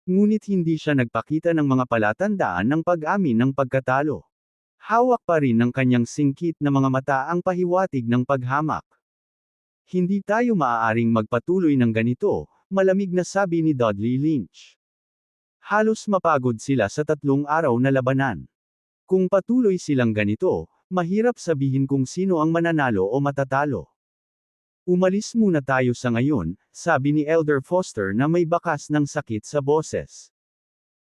A: Ngunit hindi siya nagpakita ng mga palatandaan ng pag-amin ng pagkatalo. Hawak pa rin ng kanyang singkit na mga mata ang pahiwatig ng paghamak. Hindi tayo maaaring magpatuloy ng ganito, malamig na sabi ni Dudley Lynch. Halos mapagod sila sa 3 araw na labanan. Kung patuloy silang ganito, mahirap sabihin kung sino ang mananalo o matatalo. Umalis muna tayo sa ngayon, sabi ni Elder Foster na may bakas ng sakit sa boses.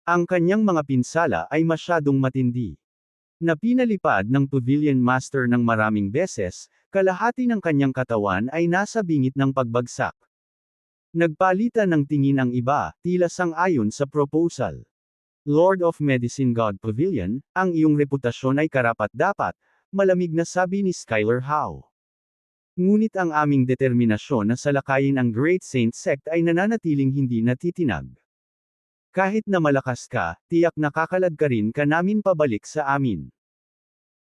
A: Ang kanyang mga pinsala ay masyadong matindi. Na pinalipad ng Pavilion Master ng maraming beses, kalahati ng kanyang katawan ay nasa bingit ng pagbagsak. Nagpalitan ng tingin ang iba, tila sang-ayon sa proposal. Lord of Medicine God Pavilion, ang iyong reputasyon ay karapat-dapat, malamig na sabi ni Skylar Howe. Ngunit ang aming determinasyon na salakayin ang Great Saint Sect ay nananatiling hindi natitinag. Kahit na malakas ka, tiyak nakakalad ka rin ka namin pabalik sa amin.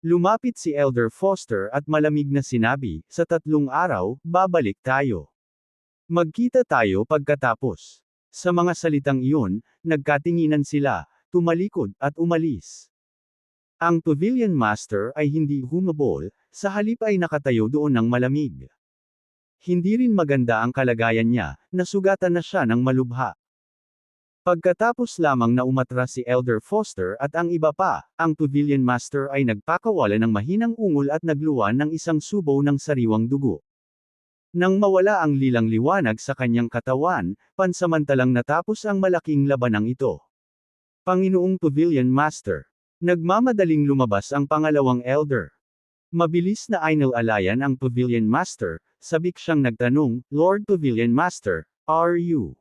A: Lumapit si Elder Foster at malamig na sinabi, sa 3 araw, babalik tayo. Magkita tayo pagkatapos. Sa mga salitang iyon, nagkatinginan sila, tumalikod, at umalis. Ang Pavilion Master ay hindi humabol, sa halip ay nakatayo doon ng malamig. Hindi rin maganda ang kalagayan niya, nasugatan na siya ng malubha. Pagkatapos lamang na umatras si Elder Foster at ang iba pa, ang Pavilion Master ay nagpakawala ng mahinang ungol at nagluwan ng isang subaw ng sariwang dugo. Nang mawala ang lilang liwanag sa kanyang katawan, pansamantalang natapos ang malaking labanang ito. Panginoong Pavilion Master. Nagmamadaling lumabas ang pangalawang elder. Mabilis na inilalayan ang Pavilion Master, sabik siyang nagtanong, Lord Pavilion Master, are you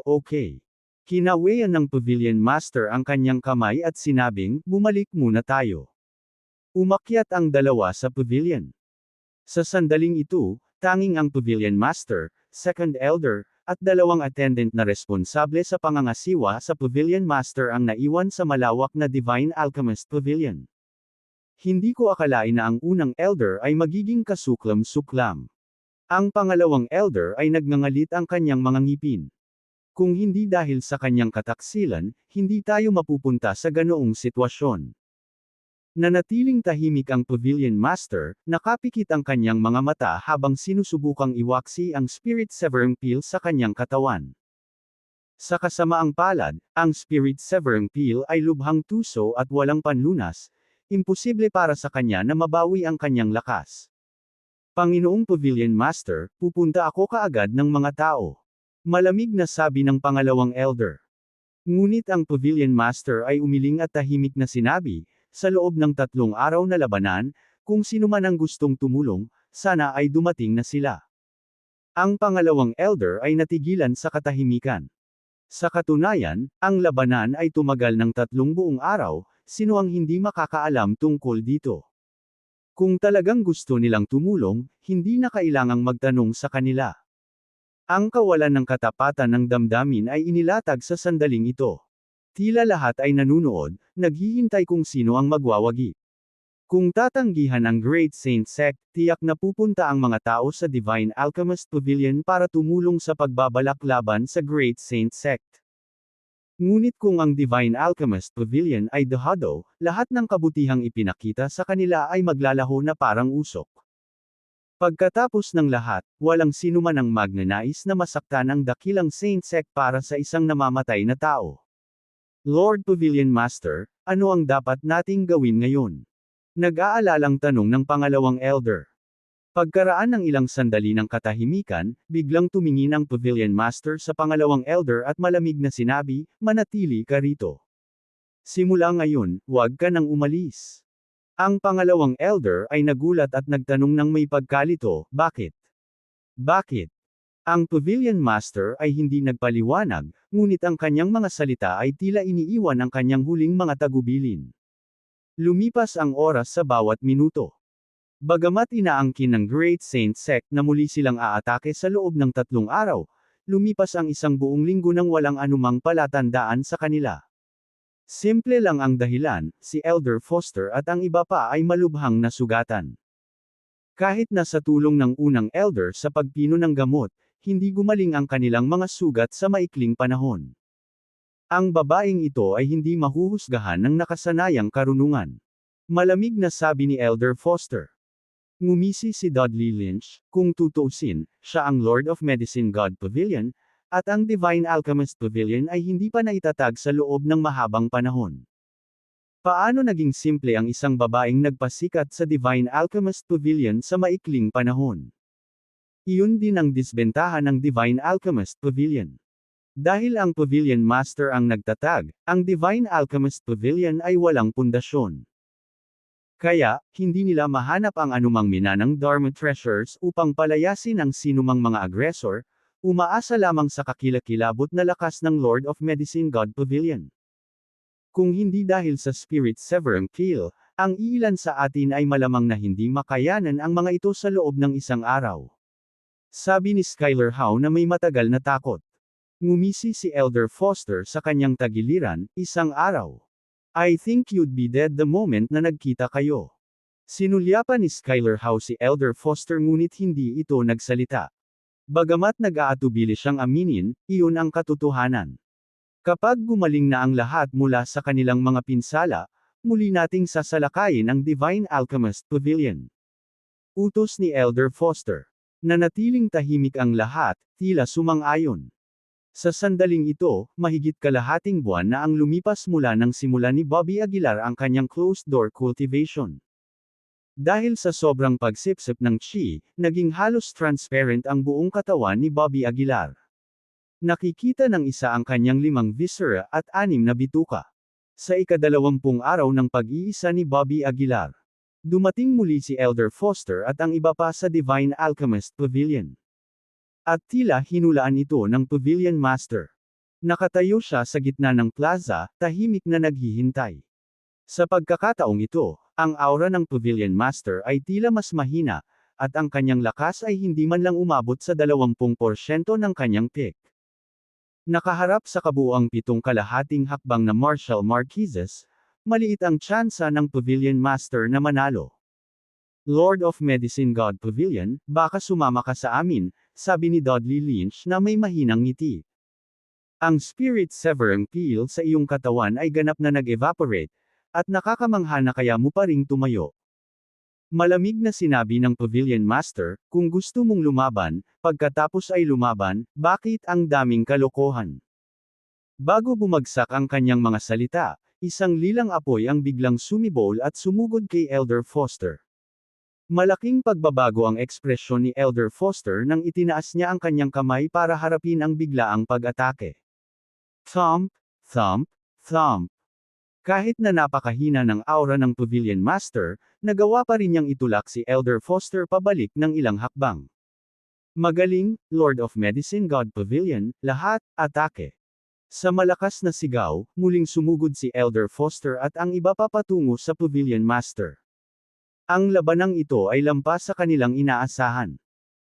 A: okay? Kinaweyan ng Pavilion Master ang kanyang kamay at sinabing, bumalik muna tayo. Umakyat ang dalawa sa pavilion. Sa sandaling ito, tanging ang Pavilion Master, second elder, at 2 attendant na responsable sa pangangasiwa sa Pavilion Master ang naiwan sa malawak na Divine Alchemist Pavilion. Hindi ko akalain na ang unang elder ay magiging kasuklam-suklam. Ang pangalawang elder ay nagngangalit ang kanyang mga ngipin. Kung hindi dahil sa kanyang kataksilan, hindi tayo mapupunta sa ganoong sitwasyon. Nanatiling tahimik ang Pavilion Master, nakapikit ang kanyang mga mata habang sinusubukang iwaksi ang Spirit Severing Peel sa kanyang katawan. Sa kasamaang palad, ang Spirit Severing Peel ay lubhang tuso at walang panlunas, imposible para sa kanya na mabawi ang kanyang lakas. Panginoong Pavilion Master, pupunta ako kaagad ng mga tao. Malamig na sabi ng pangalawang elder. Ngunit ang Pavilion Master ay umiling at tahimik na sinabi, sa loob ng 3 araw na labanan, kung sino man ang gustong tumulong, sana ay dumating na sila. Ang pangalawang elder ay natigilan sa katahimikan. Sa katunayan, ang labanan ay tumagal ng 3 buong araw, sino ang hindi makakaalam tungkol dito? Kung talagang gusto nilang tumulong, hindi na kailangang magtanong sa kanila. Ang kawalan ng katapatan ng damdamin ay inilatag sa sandaling ito. Tila lahat ay nanunood, naghihintay kung sino ang magwawagi. Kung tatanggihan ang Great Saint Sect, tiyak na pupunta ang mga tao sa Divine Alchemist Pavilion para tumulong sa pagbabalak laban sa Great Saint Sect. Ngunit kung ang Divine Alchemist Pavilion ay dehado, lahat ng kabutihang ipinakita sa kanila ay maglalaho na parang usok. Pagkatapos ng lahat, walang sinuman ang magnanais na masaktan ang dakilang Saint Sect para sa isang namamatay na tao. Lord Pavilion Master, ano ang dapat nating gawin ngayon? Nag-aalalang tanong ng pangalawang elder. Pagkaraan ng ilang sandali ng katahimikan, biglang tumingin ang Pavilion Master sa pangalawang elder at malamig na sinabi, manatili ka rito. Simula ngayon, huwag ka nang umalis. Ang pangalawang elder ay nagulat at nagtanong ng may pagkalito, bakit? Bakit? Ang Pavilion Master ay hindi nagpaliwanag, ngunit ang kanyang mga salita ay tila iniiwan ang kanyang huling mga tagubilin. Lumipas ang oras sa bawat minuto. Bagamat inaangkin ng Great Saint Sect na muli silang aatake sa loob ng 3 araw, lumipas ang 1 buong linggo nang walang anumang palatandaan sa kanila. Simple lang ang dahilan, si Elder Foster at ang iba pa ay malubhang nasugatan. Kahit na sa tulong ng unang elder sa pagpino ng gamot, hindi gumaling ang kanilang mga sugat sa maikling panahon. Ang babaeng ito ay hindi mahuhusgahan ng nakasanayang karunungan. Malamig na sabi ni Elder Foster. Ngumisi si Dudley Lynch, kung tutuusin, siya ang Lord of Medicine God Pavilion, at ang Divine Alchemist Pavilion ay hindi pa naitatag sa loob ng mahabang panahon. Paano naging simple ang isang babaeng nagpasikat sa Divine Alchemist Pavilion sa maikling panahon? Iyon din ang disbentahan ng Divine Alchemist Pavilion. Dahil ang Pavilion Master ang nagtatag, ang Divine Alchemist Pavilion ay walang pundasyon. Kaya, hindi nila mahanap ang anumang minanang Dharma Treasures upang palayasin ang sinumang mga agresor, Umaasa lamang sa kakilakilabot na lakas ng Lord of Medicine God Pavilion. Kung hindi dahil sa Spirit Severance Kill, ang iilan sa atin ay malamang na hindi makayanan ang mga ito sa loob ng isang araw. Sabi ni Skylar Howe na may matagal na takot. Ngumisi si Elder Foster sa kanyang tagiliran, isang araw. I think you'd be dead the moment na nagkita kayo. Sinulyapan ni Skylar Howe si Elder Foster ngunit hindi ito nagsalita. Bagamat nag-aatubili siyang aminin, iyon ang katotohanan. Kapag gumaling na ang lahat mula sa kanilang mga pinsala, muli nating sasalakayin ang Divine Alchemist Pavilion. Utos ni Elder Foster. Nanatiling tahimik ang lahat, tila sumang-ayon. Sa sandaling ito, mahigit kalahating buwan na ang lumipas mula nang simula ni Bobby Aguilar ang kanyang closed-door cultivation. Dahil sa sobrang pagsipsip ng chi, naging halos transparent ang buong katawan ni Bobby Aguilar. Nakikita ng isa ang kanyang 5 viscera at 6 na bituka. Sa ika-20 araw ng pag-iisa ni Bobby Aguilar, dumating muli si Elder Foster at ang iba pa sa Divine Alchemist Pavilion. At tila hinulaan ito ng Pavilion Master. Nakatayo siya sa gitna ng plaza, tahimik na naghihintay. Sa pagkakataong ito, ang aura ng Pavilion Master ay tila mas mahina, at ang kanyang lakas ay hindi man lang umabot sa 20% ng kanyang peak. Nakaharap sa kabuuang 7 kalahating hakbang na Martial Marquises, maliit ang tsansa ng Pavilion Master na manalo. Lord of Medicine God Pavilion, baka sumama ka sa amin, sabi ni Dudley Lynch na may mahinang ngiti. Ang Spirit Severance Kill sa iyong katawan ay ganap na nag-evaporate, at nakakamangha na kaya mo pa ring tumayo. Malamig na sinabi ng Pavilion Master, kung gusto mong lumaban, pagkatapos ay lumaban, bakit ang daming kalokohan? Bago bumagsak ang kanyang mga salita, isang lilang apoy ang biglang sumibol at sumugod kay Elder Foster. Malaking pagbabago ang ekspresyon ni Elder Foster nang itinaas niya ang kanyang kamay para harapin ang biglaang pag-atake. Thump, thump, thump. Kahit na napakahina ng aura ng Pavilion Master, nagawa pa rin niyang itulak si Elder Foster pabalik ng ilang hakbang. Magaling, Lord of Medicine God Pavilion, lahat, atake. Sa malakas na sigaw, muling sumugod si Elder Foster at ang iba pa patungo sa Pavilion Master. Ang labanang ito ay lampas sa kanilang inaasahan.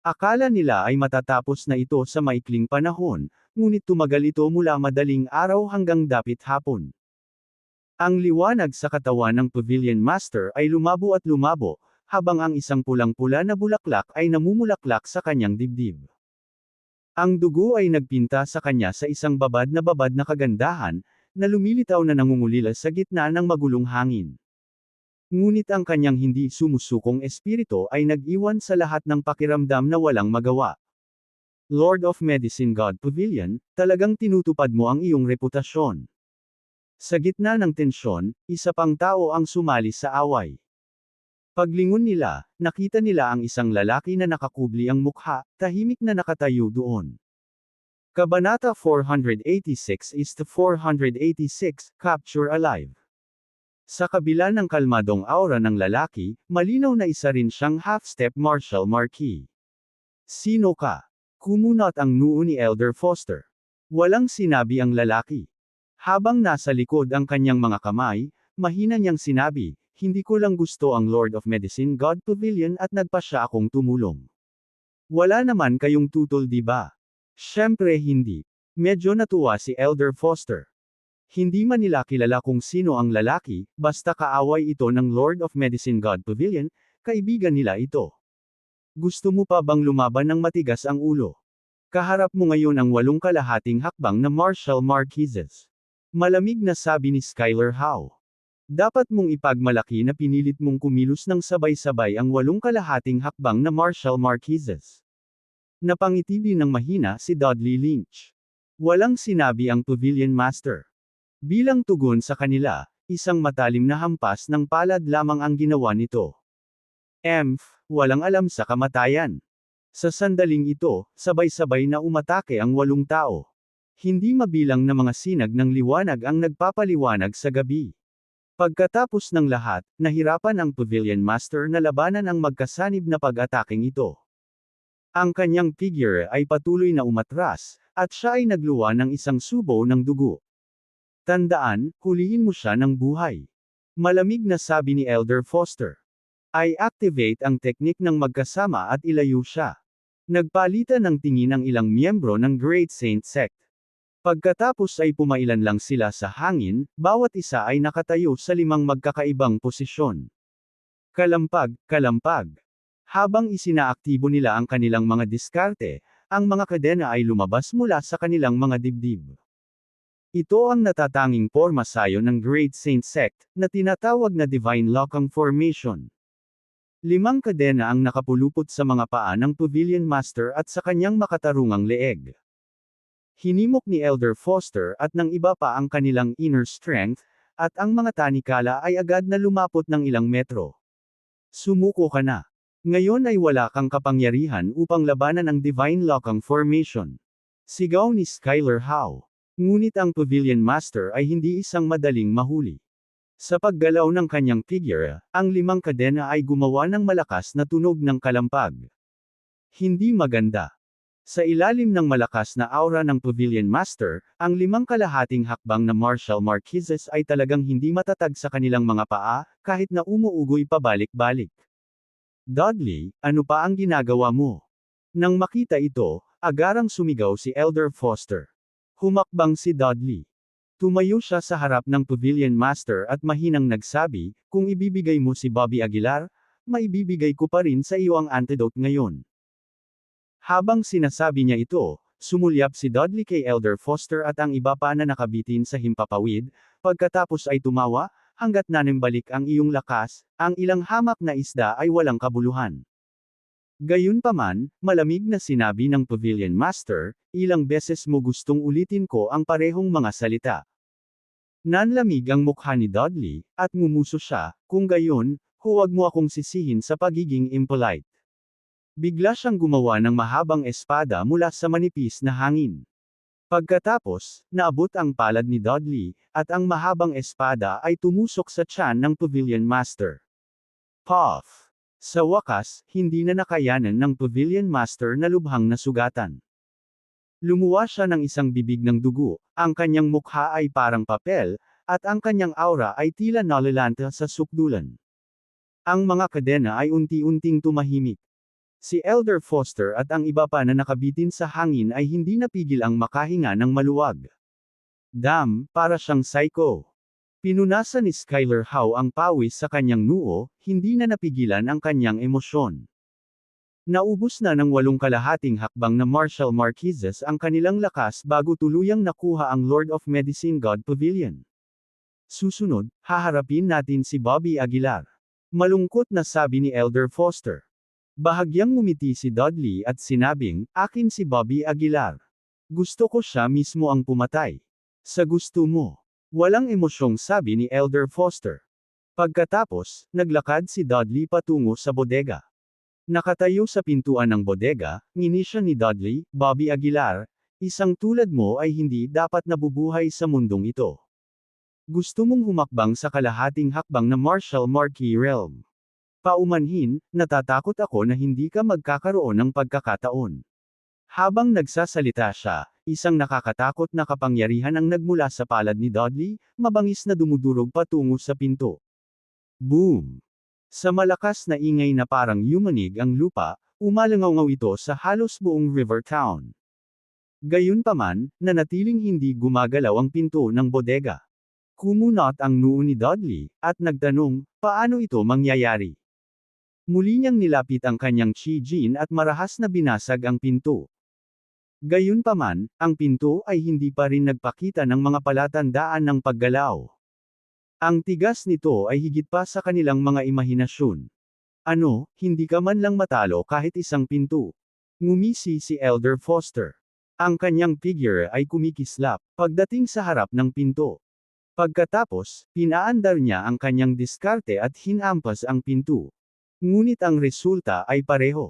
A: Akala nila ay matatapos na ito sa maikling panahon, ngunit tumagal ito mula madaling araw hanggang dapit hapon. Ang liwanag sa katawan ng Pavilion Master ay lumabo at lumabo, habang ang isang pulang-pula na bulaklak ay namumulaklak sa kanyang dibdib. Ang dugo ay nagpinta sa kanya sa isang babad na kagandahan, na lumilitaw na nangungulila sa gitna ng magulong hangin. Ngunit ang kanyang hindi sumusukong espiritu ay nag-iwan sa lahat ng pakiramdam na walang magawa. Lord of Medicine God Pavilion, talagang tinutupad mo ang iyong reputasyon. Sa gitna ng tensyon, isa pang tao ang sumali sa away. Paglingon nila, nakita nila ang isang lalaki na nakakubli ang mukha, tahimik na nakatayo doon. Kabanata 486 is to 486, Capture Alive. Sa kabila ng kalmadong aura ng lalaki, malinaw na isa rin siyang half-step martial marquis. Sino ka? Kumunot ang noo ni Elder Foster. Walang sinabi ang lalaki. Habang nasa likod ang kanyang mga kamay, mahina niyang sinabi, hindi ko lang gusto ang Lord of Medicine God Pavilion at nagpa siya akong tumulong. Wala naman kayong tutol di ba? Siyempre hindi. Medyo natuwa si Elder Foster. Hindi man nila kilala kung sino ang lalaki, basta kaaway ito ng Lord of Medicine God Pavilion, kaibigan nila ito. Gusto mo pa bang lumaban ng matigas ang ulo? Kaharap mo ngayon ang 8 kalahating hakbang na Martial Marquises. Malamig na sabi ni Skylar Howe. Dapat mong ipagmalaki na pinilit mong kumilos ng sabay-sabay ang 8 kalahating hakbang na Martial Marquises. Napangiti din ng mahina si Dudley Lynch. Walang sinabi ang Pavilion Master. Bilang tugon sa kanila, isang matalim na hampas ng palad lamang ang ginawa nito. Walang alam sa kamatayan. Sa sandaling ito, sabay-sabay na umatake ang 8 tao. Hindi mabilang na mga sinag ng liwanag ang nagpapaliwanag sa gabi. Pagkatapos ng lahat, nahirapan ang Pavilion Master na labanan ang magkasanib na pag-ataking ito. Ang kanyang figure ay patuloy na umatras, at siya ay nagluwa ng isang subo ng dugo. Tandaan, hulihin mo siya ng buhay. Malamig na sabi ni Elder Foster. I activate ang teknik ng magkasama at ilayo siya. Nagpalitan ng tingin ang ilang miyembro ng Great Saint Sect. Pagkatapos ay pumailan lang sila sa hangin, bawat isa ay nakatayo sa 5 magkakaibang posisyon. Kalampag, kalampag. Habang isinaaktibo nila ang kanilang mga diskarte, ang mga kadena ay lumabas mula sa kanilang mga dibdib. Ito ang natatanging porma sayo ng Great Saint Sect, na tinatawag na Divine Lokang Formation. 5 kadena ang nakapulupot sa mga paa ng Pavilion Master at sa kanyang makatarungang leeg. Hinimok ni Elder Foster at ng iba pa ang kanilang inner strength, at ang mga tanikala ay agad na lumapot ng ilang metro. Sumuko ka na. Ngayon ay wala kang kapangyarihan upang labanan ang Divine Lokang Formation. Sigaw ni Skylar Howe. Ngunit ang Pavilion Master ay hindi isang madaling mahuli. Sa paggalaw ng kanyang figure, ang 5 kadena ay gumawa ng malakas na tunog ng kalampag. Hindi maganda. Sa ilalim ng malakas na aura ng Pavilion Master, ang 5 kalahating hakbang na Martial Marquises ay talagang hindi matatag sa kanilang mga paa, kahit na umuugoy pabalik-balik. Dudley, ano pa ang ginagawa mo? Nang makita ito, agarang sumigaw si Elder Foster. Humakbang si Dudley. Tumayo siya sa harap ng Pavilion Master at mahinang nagsabi, kung ibibigay mo si Bobby Aguilar, maibibigay ko pa rin sa iyo ang antidote ngayon. Habang sinasabi niya ito, sumulyap si Dudley kay Elder Foster at ang iba pa na nakabitin sa himpapawid, pagkatapos ay tumawa, hanggat nanimbalik ang iyong lakas, ang ilang hamak na isda ay walang kabuluhan. Gayunpaman, malamig na sinabi ng Pavilion Master, ilang beses mo gustong ulitin ko ang parehong mga salita. Nanlamig ang mukha ni Dudley, at ngumuso siya, kung gayon, huwag mo akong sisihin sa pagiging impolite. Bigla siyang gumawa ng mahabang espada mula sa manipis na hangin. Pagkatapos, naabot ang palad ni Dudley, at ang mahabang espada ay tumusok sa tiyan ng Pavilion Master. Puff! Sa wakas, hindi na nakayanan ng Pavilion Master na lubhang nasugatan. Lumuwa siya ng isang bibig ng dugo, ang kanyang mukha ay parang papel, at ang kanyang aura ay tila nalalanta sa sukdulan. Ang mga kadena ay unti-unting tumahimik. Si Elder Foster at ang iba pa na nakabitin sa hangin ay hindi napigil ang makahinga ng maluwag. Damn, para siyang psycho. Pinunasan ni Skylar Howe ang pawis sa kanyang noo, hindi na napigilan ang kanyang emosyon. Naubos na ng 8 kalahating hakbang na Martial Marquises ang kanilang lakas bago tuluyang nakuha ang Lord of Medicine God Pavilion. Susunod, haharapin natin si Bobby Aguilar. Malungkot na sabi ni Elder Foster. Bahagyang ngumiti si Dudley at sinabing, akin si Bobby Aguilar. Gusto ko siya mismo ang pumatay. Sa gusto mo. Walang emosyong sabi ni Elder Foster. Pagkatapos, naglakad si Dudley patungo sa bodega. Nakatayo sa pintuan ng bodega, nginisya ni Dudley, Bobby Aguilar, isang tulad mo ay hindi dapat nabubuhay sa mundong ito. Gusto mong humakbang sa kalahating hakbang na Martial Marquis Realm. Paumanhin, natatakot ako na hindi ka magkakaroon ng pagkakataon. Habang nagsasalita siya, isang nakakatakot na kapangyarihan ang nagmula sa palad ni Dudley, mabangis na dumudurog patungo sa pinto. Boom! Sa malakas na ingay na parang yumanig ang lupa, umalangaw ito sa halos buong river town. Gayunpaman, nanatiling hindi gumagalaw ang pinto ng bodega. Kumunot ang noo ni Dudley, at nagtanong, paano ito mangyayari? Muli niyang nilapit ang kanyang Chi-Jin at marahas na binasag ang pinto. Gayunpaman, ang pinto ay hindi pa rin nagpakita ng mga palatandaan ng paggalaw. Ang tigas nito ay higit pa sa kanilang mga imahinasyon. Ano, hindi ka man lang matalo kahit isang pinto? Ngumisi si Elder Foster. Ang kanyang figure ay kumikislap, pagdating sa harap ng pinto. Pagkatapos, pinaandar niya ang kanyang diskarte at hinampas ang pinto. Ngunit ang resulta ay pareho.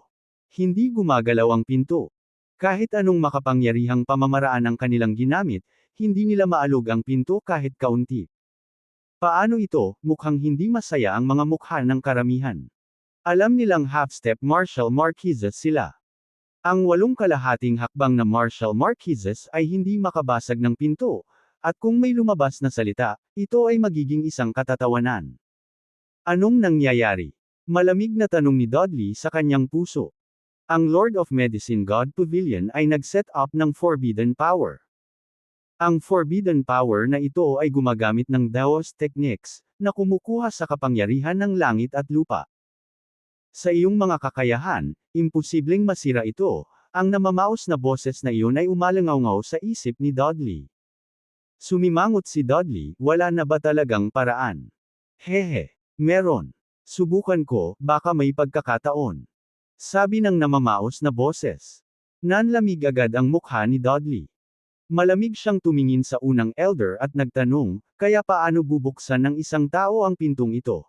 A: Hindi gumagalaw ang pinto. Kahit anong makapangyarihang pamamaraan ang kanilang ginamit, hindi nila maalog ang pinto kahit kaunti. Paano ito? Mukhang hindi masaya ang mga mukha ng karamihan. Alam nilang half-step Martial Marquises sila. Ang 8 kalahating hakbang na martial marquises ay hindi makabasag ng pinto, at kung may lumabas na salita, ito ay magiging isang katatawanan. Anong nangyayari? Malamig na tanong ni Dudley sa kanyang puso. Ang Lord of Medicine God Pavilion ay nag-set up ng Forbidden Power. Ang Forbidden Power na ito ay gumagamit ng Daos techniques, na kumukuha sa kapangyarihan ng langit at lupa. Sa iyong mga kakayahan, imposibleng masira ito, ang namamaos na boses na iyon ay umalangaw sa isip ni Dudley. Sumimangot si Dudley, wala na ba talagang paraan? Hehe, meron. Subukan ko, baka may pagkakataon. Sabi ng namamaos na boses. Nanlamig agad ang mukha ni Dudley. Malamig siyang tumingin sa unang elder at nagtanong, kaya paano bubuksan ng isang tao ang pintong ito?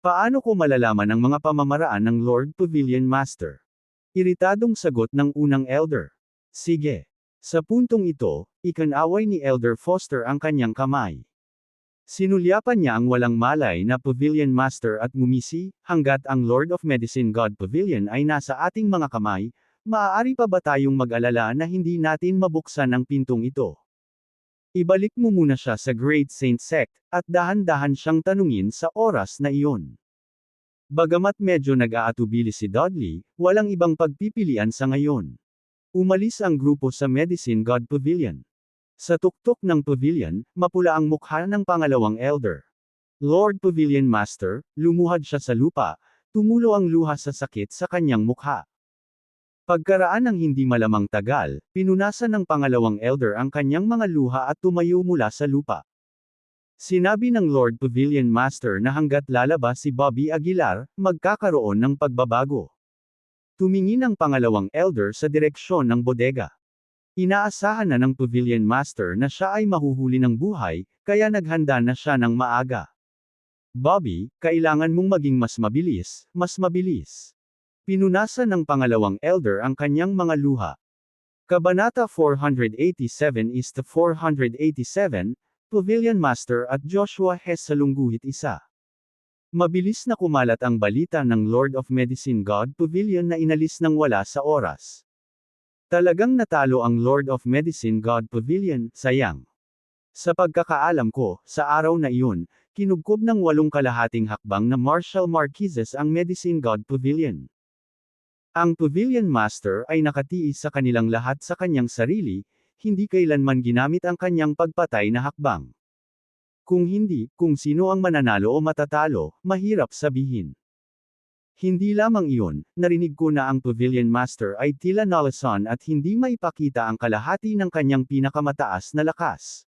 A: Paano ko malalaman ang mga pamamaraan ng Lord Pavilion Master? Iritadong sagot ng unang elder. Sige. Sa puntong ito, ikinaway ni Elder Foster ang kanyang kamay. Sinulyapan niya ang walang malay na Pavilion Master at ngumisi, hanggat ang Lord of Medicine God Pavilion ay nasa ating mga kamay, maaari pa ba tayong mag-alala na hindi natin mabuksan ang pintong ito? Ibalik mo muna siya sa Great Saint Sect, at dahan-dahan siyang tanungin sa oras na iyon. Bagamat medyo nag-aatubili si Dudley, walang ibang pagpipilian sa ngayon. Umalis ang grupo sa Medicine God Pavilion. Sa tuktok ng pavilion, mapula ang mukha ng pangalawang elder. Lord Pavilion Master, lumuhad siya sa lupa, tumulo ang luha sa sakit sa kanyang mukha. Pagkaraan ng hindi malamang tagal, pinunasan ng pangalawang elder ang kanyang mga luha at tumayo mula sa lupa. Sinabi ng Lord Pavilion Master na hanggat lalabas si Bobby Aguilar, magkakaroon ng pagbabago. Tumingin ang pangalawang elder sa direksyon ng bodega. Inaasahan na ng Pavilion Master na siya ay mahuhuli ng buhay, kaya naghanda na siya ng maaga. Bobby, kailangan mong maging mas mabilis, mas mabilis. Pinunasan ng pangalawang elder ang kanyang mga luha. Kabanata 487-487, Pavilion Master at Joshua Hess sa lungguhit isa. Mabilis na kumalat ang balita ng Lord of Medicine God Pavilion na inalis ng wala sa oras. Talagang natalo ang Lord of Medicine God Pavilion, sayang. Sa pagkakaalam ko, sa araw na iyon, kinubkob ng 8 kalahating hakbang na martial marquises ang Medicine God Pavilion. Ang Pavilion Master ay nakatiis sa kanilang lahat sa kanyang sarili, hindi kailanman ginamit ang kanyang pagpatay na hakbang. Kung hindi, kung sino ang mananalo o matatalo, mahirap sabihin. Hindi lamang iyon, narinig ko na ang Pavilion Master ay tila nalasan at hindi maipakita ang kalahati ng kanyang pinakamataas na lakas.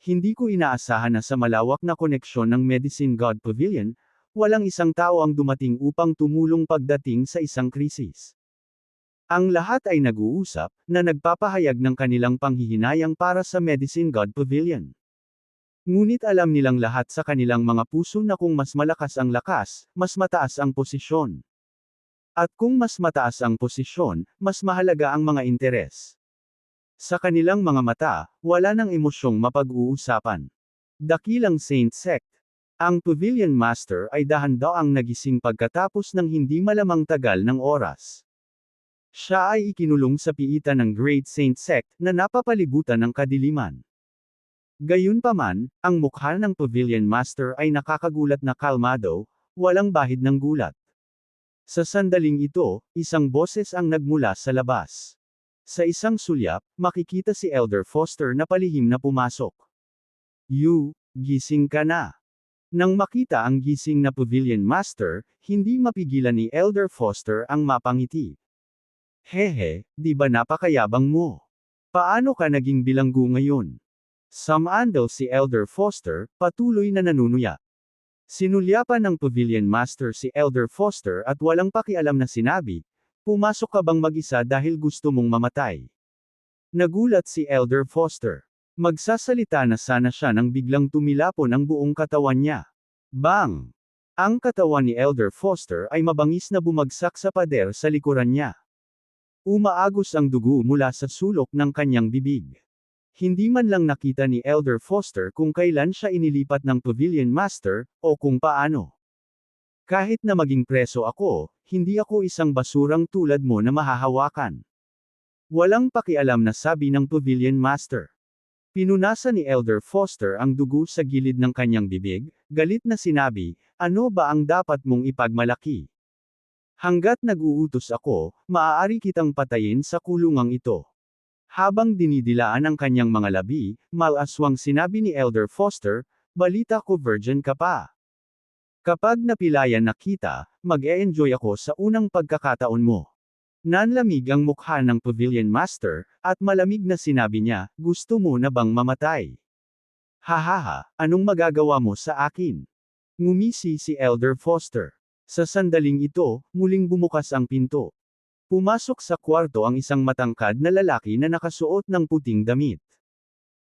A: Hindi ko inaasahan na sa malawak na koneksyon ng Medicine God Pavilion, walang isang tao ang dumating upang tumulong pagdating sa isang krisis. Ang lahat ay nag-uusap, na nagpapahayag ng kanilang panghihinayang para sa Medicine God Pavilion. Ngunit alam nilang lahat sa kanilang mga puso na kung mas malakas ang lakas, mas mataas ang posisyon. At kung mas mataas ang posisyon, mas mahalaga ang mga interes. Sa kanilang mga mata, wala nang emosyong mapag-uusapan. Dakilang Saint Sect. Ang Pavilion Master ay dahan-daang nagising pagkatapos ng hindi malamang tagal ng oras. Siya ay ikinulong sa piitan ng Great Saint Sect na napapalibutan ng kadiliman. Gayunpaman, ang mukha ng Pavilion Master ay nakakagulat na kalmado, walang bahid ng gulat. Sa sandaling ito, isang boses ang nagmula sa labas. Sa isang sulyap, makikita si Elder Foster na palihim na pumasok. Gising ka na. Nang makita ang gising na Pavilion Master, hindi mapigilan ni Elder Foster ang mapangiti. Hehe, di ba napakayabang mo? Paano ka naging bilanggo ngayon? Sumandal si Elder Foster, patuloy na nanunuya. Sinulyapan ng Pavilion Master si Elder Foster at walang pakialam na sinabi, pumasok ka bang mag-isa dahil gusto mong mamatay? Nagulat si Elder Foster. Magsasalita na sana siya nang biglang tumilapon ang buong katawan niya. Bang! Ang katawan ni Elder Foster ay mabangis na bumagsak sa pader sa likuran niya. Umaagos ang dugo mula sa sulok ng kanyang bibig. Hindi man lang nakita ni Elder Foster kung kailan siya inilipat ng Pavilion Master, o kung paano. Kahit na maging preso ako, hindi ako isang basurang tulad mo na mahahawakan. Walang pakialam na sabi ng Pavilion Master. Pinunasan ni Elder Foster ang dugo sa gilid ng kanyang bibig, galit na sinabi, ano ba ang dapat mong ipagmalaki? Hanggat nag-uutos ako, maaari kitang patayin sa kulungang ito. Habang dinidilaan ang kanyang mga labi, malaswang sinabi ni Elder Foster, balita ko virgin ka pa. Kapag napilayan na kita, mag-e-enjoy ako sa unang pagkakataon mo. Nanlamig ang mukha ng Pavilion Master, at malamig na sinabi niya, gusto mo na bang mamatay? Hahaha, anong magagawa mo sa akin? Ngumisi si Elder Foster. Sa sandaling ito, muling bumukas ang pinto. Pumasok sa kwarto ang isang matangkad na lalaki na nakasuot ng puting damit.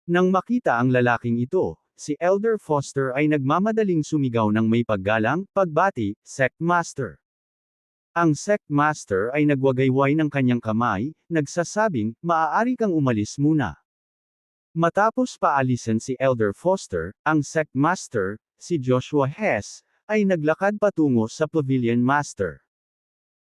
A: Nang makita ang lalaking ito, si Elder Foster ay nagmamadaling sumigaw ng may paggalang, pagbati, Sect Master. Ang Sect Master ay nagwagayway ng kanyang kamay, nagsasabing, maaari kang umalis muna. Matapos paalisin si Elder Foster, ang Sect Master, si Joshua Hess, ay naglakad patungo sa Pavilion Master.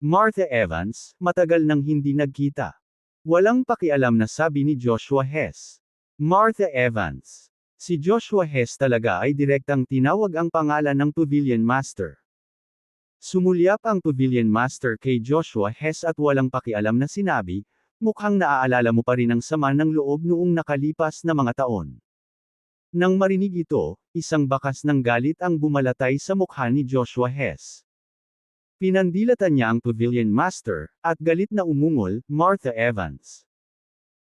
A: Martha Evans, matagal nang hindi nagkita. Walang pakialam na sabi ni Joshua Hess. Martha Evans. Si Joshua Hess talaga ay direktang tinawag ang pangalan ng Pavilion Master. Sumulyap ang Pavilion Master kay Joshua Hess at walang pakialam na sinabi, mukhang naaalala mo pa rin ang sama ng loob noong nakalipas na mga taon. Nang marinig ito, isang bakas ng galit ang bumalatay sa mukha ni Joshua Hess. Pinandilatan niya ang Pavilion Master, at galit na umungol, Martha Evans.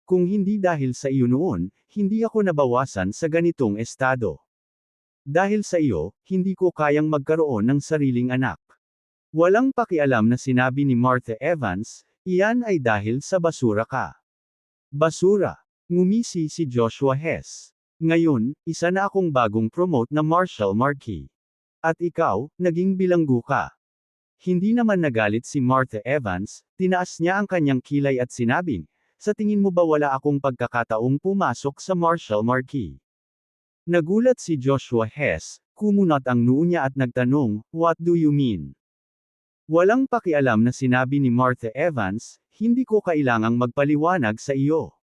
A: Kung hindi dahil sa iyo noon, hindi ako nabawasan sa ganitong estado. Dahil sa iyo, hindi ko kayang magkaroon ng sariling anak. Walang pakialam na sinabi ni Martha Evans, iyan ay dahil sa basura ka. Basura. Ngumisi si Joshua Hess. Ngayon, isa na akong bagong promote na Marshal Marquis. At ikaw, naging bilanggo ka. Hindi naman nagalit si Martha Evans, tinaas niya ang kanyang kilay at sinabing, sa tingin mo ba wala akong pagkakataong pumasok sa Marshal Marquis? Nagulat si Joshua Hess, kumunat ang noo niya at nagtanong, what do you mean? Walang pakialam na sinabi ni Martha Evans, hindi ko kailangang magpaliwanag sa iyo.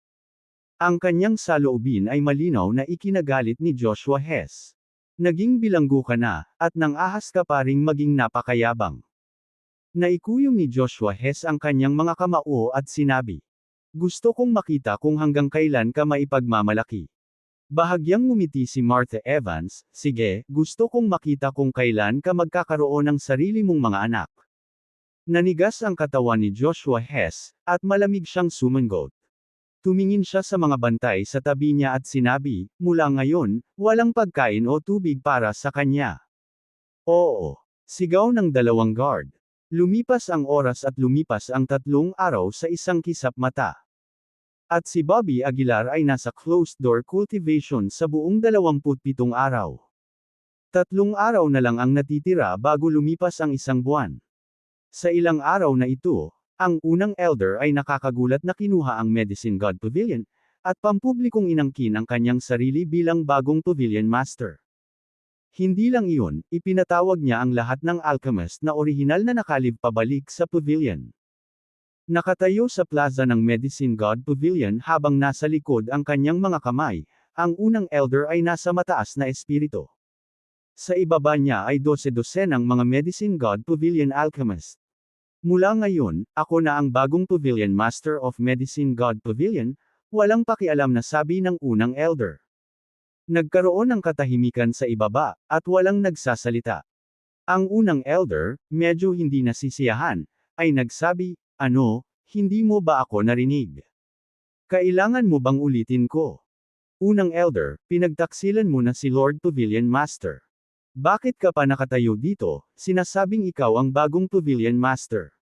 A: Ang kanyang saloobin ay malinaw na ikinagalit ni Joshua Hess. Naging bilanggo ka na, at nang ahas ka pa ring maging napakayabang. Naikuyom ni Joshua Hess ang kanyang mga kamao at sinabi, gusto kong makita kung hanggang kailan ka maipagmamalaki. Bahagyang ngumiti si Martha Evans, sige, gusto kong makita kung kailan ka magkakaroon ng sarili mong mga anak. Nanigas ang katawan ni Joshua Hess, at malamig siyang sumangot. Tumingin siya sa mga bantay sa tabi niya at sinabi, mula ngayon, walang pagkain o tubig para sa kanya. Oo. Sigaw ng dalawang guard. Lumipas ang oras at lumipas ang 3 araw sa isang kisap mata. At si Bobby Aguilar ay nasa closed-door cultivation sa buong 27 araw. 3 araw na lang ang natitira bago lumipas ang 1 buwan. Sa ilang araw na ito, ang unang elder ay nakakagulat na kinuha ang Medicine God Pavilion, at pampublikong inangkin ang kanyang sarili bilang bagong Pavilion Master. Hindi lang iyon, ipinatawag niya ang lahat ng alchemist na orihinal na nakalib pabalik sa Pavilion. Nakatayo sa plaza ng Medicine God Pavilion habang nasa likod ang kanyang mga kamay, ang unang elder ay nasa mataas na espiritu. Sa ibaba niya ay 12-dosenang mga Medicine God Pavilion alchemist. Mula ngayon, ako na ang bagong Pavilion Master of Medicine God Pavilion, walang pakialam na sabi ng unang elder. Nagkaroon ng katahimikan sa ibaba, at walang nagsasalita. Ang unang elder, medyo hindi nasisiyahan, ay nagsabi, ano, hindi mo ba ako narinig? Kailangan mo bang ulitin ko? Unang elder, pinagtaksilan mo na si Lord Pavilion Master. Bakit ka pa nakatayo dito, sinasabing ikaw ang bagong Pavilion Master?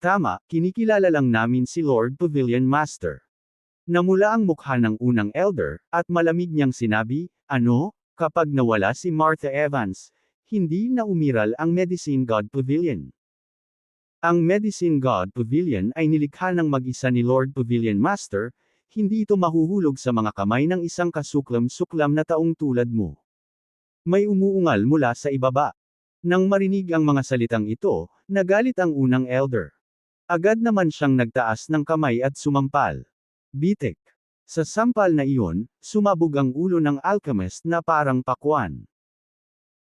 A: Tama, kinikilala lang namin si Lord Pavilion Master. Namula ang mukha ng unang elder, at malamig niyang sinabi, ano, kapag nawala si Martha Evans, hindi na umiral ang Medicine God Pavilion. Ang Medicine God Pavilion ay nilikha ng mag-isa ni Lord Pavilion Master, hindi ito mahuhulog sa mga kamay ng isang kasuklam-suklam na taong tulad mo. May umuungal mula sa ibaba. Nang marinig ang mga salitang ito, nagalit ang unang elder. Agad naman siyang nagtaas ng kamay at sumampal. Bitik. Sa sampal na iyon, sumabog ang ulo ng alchemist na parang pakwan.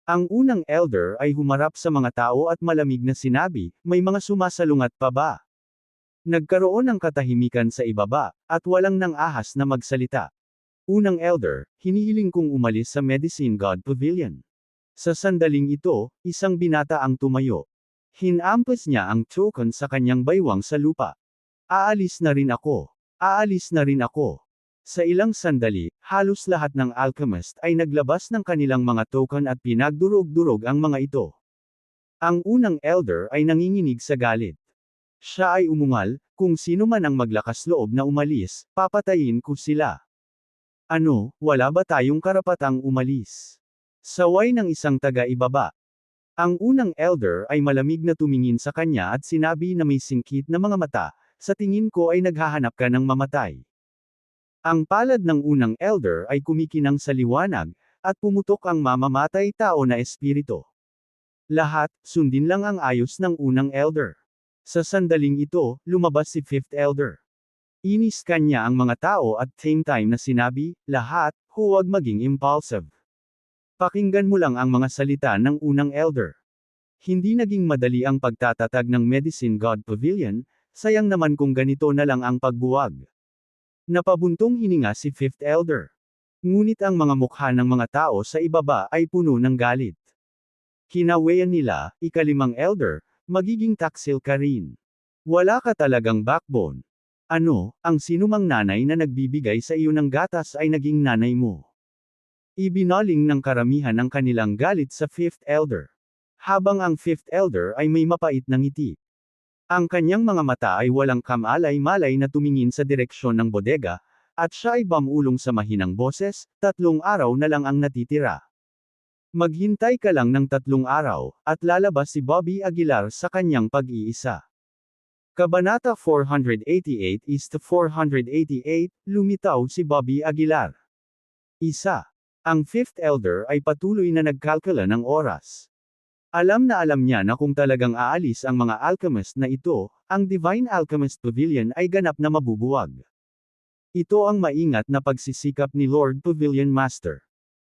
A: Ang unang elder ay humarap sa mga tao at malamig na sinabi, "May mga sumasalungat pa ba?" Nagkaroon ng katahimikan sa ibaba, at walang nang ahas na magsalita. Unang elder, hinihiling kong umalis sa Medicine God Pavilion. Sa sandaling ito, isang binata ang tumayo. Hinampas niya ang token sa kanyang baywang sa lupa. Aalis na rin ako. Aalis na rin ako. Sa ilang sandali, halos lahat ng alchemist ay naglabas ng kanilang mga token at pinagdurog-durog ang mga ito. Ang unang elder ay nanginginig sa galit. Siya ay umungal, "Kung sino man ang maglakas loob na umalis, papatayin ko sila." Ano, wala ba tayong karapatang umalis? Saway ng isang taga-ibaba. Ang unang elder ay malamig na tumingin sa kanya at sinabi na may singkit na mga mata, "Sa tingin ko ay naghahanap ka ng mamatay." Ang palad ng unang elder ay kumikinang sa liwanag, at pumutok ang mamamatay tao na espiritu. Lahat, sundin lang ang ayos ng unang elder. Sa sandaling ito, lumabas si fifth elder. Inis kanya ang mga tao at same time na sinabi, "Lahat, huwag maging impulsive. Pakinggan mo lang ang mga salita ng unang elder." Hindi naging madali ang pagtatatag ng Medicine God Pavilion, sayang naman kung ganito na lang ang pagbuwag. Napabuntong hininga si fifth elder. Ngunit ang mga mukha ng mga tao sa ibaba ay puno ng galit. Kinaweyan nila, "Ikalimang elder, magiging taksil ka rin. Wala ka talagang backbone. Ano, ang sinumang nanay na nagbibigay sa iyo ng gatas ay naging nanay mo?" Ibinaling ng karamihan ang kanilang galit sa fifth elder. Habang ang fifth elder ay may mapait na ngiti. Ang kanyang mga mata ay walang kamalay-malay na tumingin sa direksyon ng bodega, at siya ay bumulong sa mahinang boses, "3 araw na lang ang natitira. Maghintay ka lang ng 3 araw, at lalabas si Bobby Aguilar sa kanyang pag-iisa." Kabanata 488 is to 488, lumitaw si Bobby Aguilar. Isa. Ang fifth elder ay patuloy na nagkalkula ng oras. Alam na alam niya na kung talagang aalis ang mga alchemist na ito, ang Divine Alchemist Pavilion ay ganap na mabubuwag. Ito ang maingat na pagsisikap ni Lord Pavilion Master.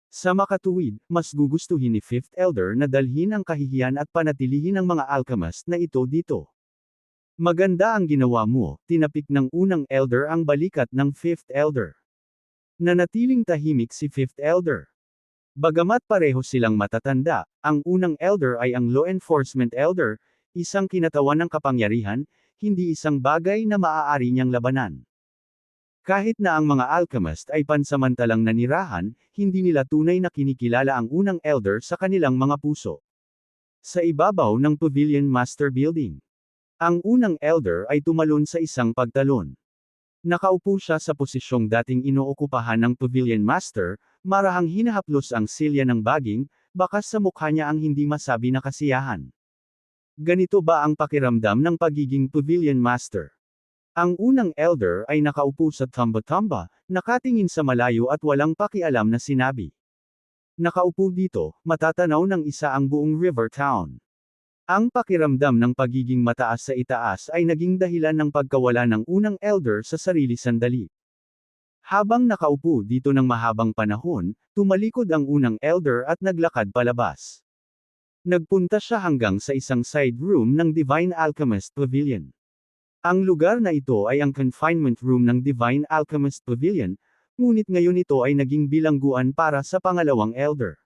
A: Sa makatuwid, mas gugustuhin ni fifth elder na dalhin ang kahihiyan at panatilihin ang mga alchemist na ito dito. "Maganda ang ginawa mo," tinapik ng unang elder ang balikat ng fifth elder. Nanatiling tahimik si fifth elder. Bagamat pareho silang matatanda, ang unang elder ay ang law enforcement elder, isang kinatawan ng kapangyarihan, hindi isang bagay na maaari niyang labanan. Kahit na ang mga alchemist ay pansamantalang nanirahan, hindi nila tunay na kinikilala ang unang elder sa kanilang mga puso. Sa ibabaw ng Pavilion Master Building, ang unang elder ay tumalon sa isang pagtalon. Nakaupo siya sa posisyong dating inookupahan ng Pavilion Master, marahang hinahaplos ang silya ng baging, bakas sa mukha niya ang hindi masabi na kasiyahan. Ganito ba ang pakiramdam ng pagiging Pavilion Master? Ang unang elder ay nakaupo sa tamba-tamba, nakatingin sa malayo at walang pakialam na sinabi. Nakaupo dito, matatanaw ng isa ang buong River Town. Ang pakiramdam ng pagiging mataas sa itaas ay naging dahilan ng pagkawala ng unang elder sa sarili sandali. Habang nakaupo dito ng mahabang panahon, tumalikod ang unang elder at naglakad palabas. Nagpunta siya hanggang sa isang side room ng Divine Alchemist Pavilion. Ang lugar na ito ay ang confinement room ng Divine Alchemist Pavilion, ngunit ngayon ito ay naging bilangguan para sa pangalawang elder.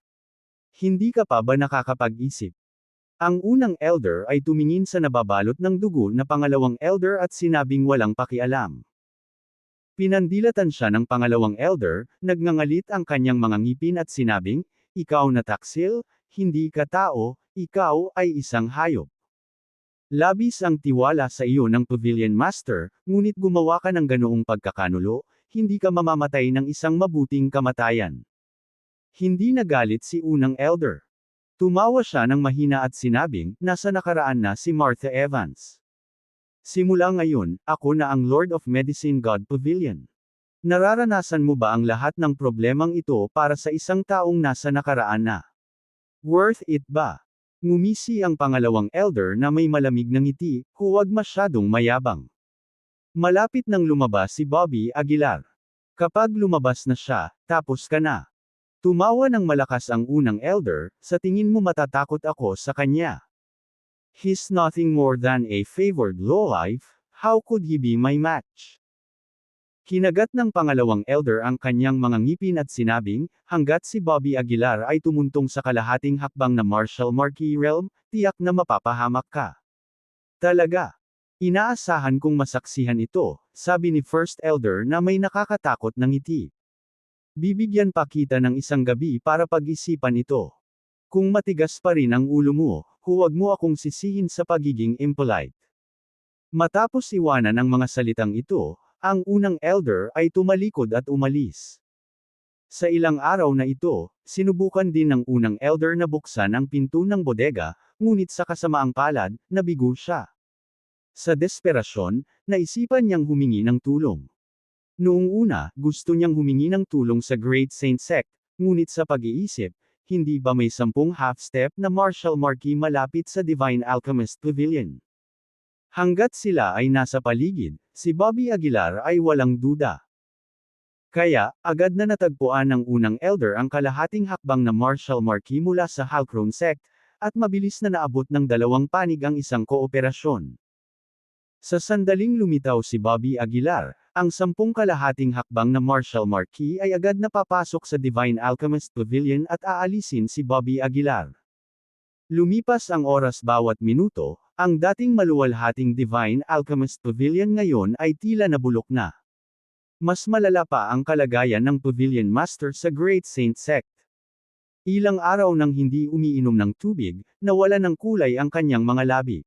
A: Hindi ka pa ba nakakapag-isip? Ang unang elder ay tumingin sa nababalot ng dugo na pangalawang elder at sinabing walang pakialam. Pinandilatan siya ng pangalawang elder, nagngangalit ang kanyang mga ngipin at sinabing, "Ikaw na taksil, hindi ka tao, ikaw ay isang hayop. Labis ang tiwala sa iyo ng Pavilion Master, ngunit gumawa ka ng ganoong pagkakanulo, hindi ka mamamatay ng isang mabuting kamatayan." Hindi nagalit si unang elder. Tumawa siya ng mahina at sinabing, "Nasa nakaraan na si Martha Evans. Simula ngayon, ako na ang Lord of Medicine God Pavilion. Nararanasan mo ba ang lahat ng problemang ito para sa isang taong nasa nakaraan na? Worth it ba?" Ngumisi ang pangalawang elder na may malamig na ngiti, huwag masyadong mayabang. Malapit nang lumabas si Bobby Aguilar. Kapag lumabas na siya, tapos ka na. Tumawa ng malakas ang unang elder, sa tingin mo matatakot ako sa kanya. He's nothing more than a favored lowlife, how could he be my match? Kinagat ng pangalawang elder ang kanyang mga ngipin at sinabing, hanggat si Bobby Aguilar ay tumuntong sa kalahating hakbang na Marshall Marquee Realm, tiyak na mapapahamak ka. Talaga. Inaasahan kong masaksihan ito, sabi ni First Elder na may nakakatakot na ngiti. Bibigyan pa kita ng isang gabi para pag-isipan ito. Kung matigas pa rin ang ulo mo, huwag mo akong sisihin sa pagiging impolite. Matapos iwanan ang mga salitang ito, ang unang elder ay tumalikod at umalis. Sa ilang araw na ito, sinubukan din ng unang elder na buksan ang pinto ng bodega, ngunit sa kasamaang palad, nabigo siya. Sa desperasyon, naisipan niyang humingi ng tulong. Noong una, gusto niyang humingi ng tulong sa Great Saint Sect, ngunit sa pag-iisip, hindi ba may 10 half-step na Marshall Marquee malapit sa Divine Alchemist Pavilion? Hanggat sila ay nasa paligid, si Bobby Aguilar ay walang duda. Kaya, agad na natagpuan ng unang elder ang kalahating hakbang na Marshall Marquee mula sa Halcrone Sect, at mabilis na naabot ng 2 panig ang isang kooperasyon. Sa sandaling lumitaw si Bobby Aguilar, ang 10 kalahating hakbang na Marshall Marquee ay agad na papasok sa Divine Alchemist Pavilion at aalisin si Bobby Aguilar. Lumipas ang oras bawat minuto, ang dating maluwalhating Divine Alchemist Pavilion ngayon ay tila nabulok na. Mas malala pa ang kalagayan ng Pavilion Master sa Great Saint Sect. Ilang araw nang hindi umiinom ng tubig, nawala ng kulay ang kanyang mga labi.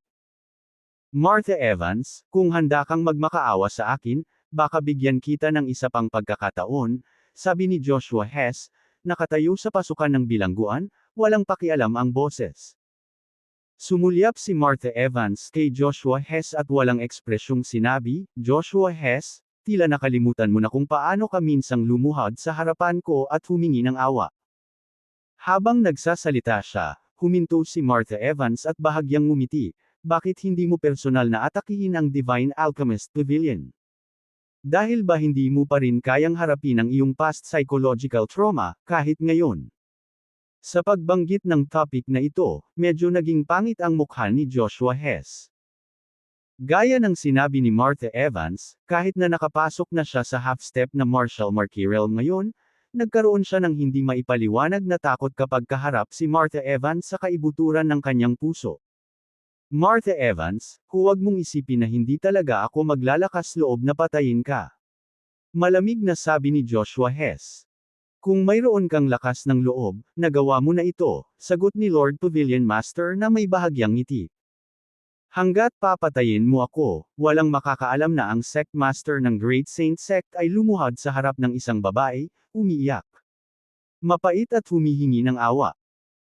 A: Martha Evans, kung handa kang magmakaawa sa akin, baka bigyan kita ng isa pang pagkakataon, sabi ni Joshua Hess, nakatayo sa pasukan ng bilangguan, walang pakialam ang boses. Sumulyap si Martha Evans kay Joshua Hess at walang ekspresyong sinabi, Joshua Hess, tila nakalimutan mo na kung paano ka minsang lumuhad sa harapan ko at humingi ng awa. Habang nagsasalita siya, huminto si Martha Evans at bahagyang ngumiti, bakit hindi mo personal na atakihin ang Divine Alchemist Pavilion? Dahil ba hindi mo pa rin kayang harapin ang iyong past psychological trauma, kahit ngayon? Sa pagbanggit ng topic na ito, medyo naging pangit ang mukha ni Joshua Hess. Gaya ng sinabi ni Martha Evans, kahit na nakapasok na siya sa half-step na Marshall Marquee Realm ngayon, nagkaroon siya ng hindi maipaliwanag na takot kapag kaharap si Martha Evans sa kaibuturan ng kanyang puso. Martha Evans, huwag mong isipin na hindi talaga ako maglalakas loob na patayin ka. Malamig na sabi ni Joshua Hess. Kung mayroon kang lakas ng loob, nagawa mo na ito, sagot ni Lord Pavilion Master na may bahagyang ngiti. Hanggat papatayin mo ako, walang makakaalam na ang Sect Master ng Great Saint Sect ay lumuhad sa harap ng isang babae, umiiyak. Mapait at humihingi ng awa.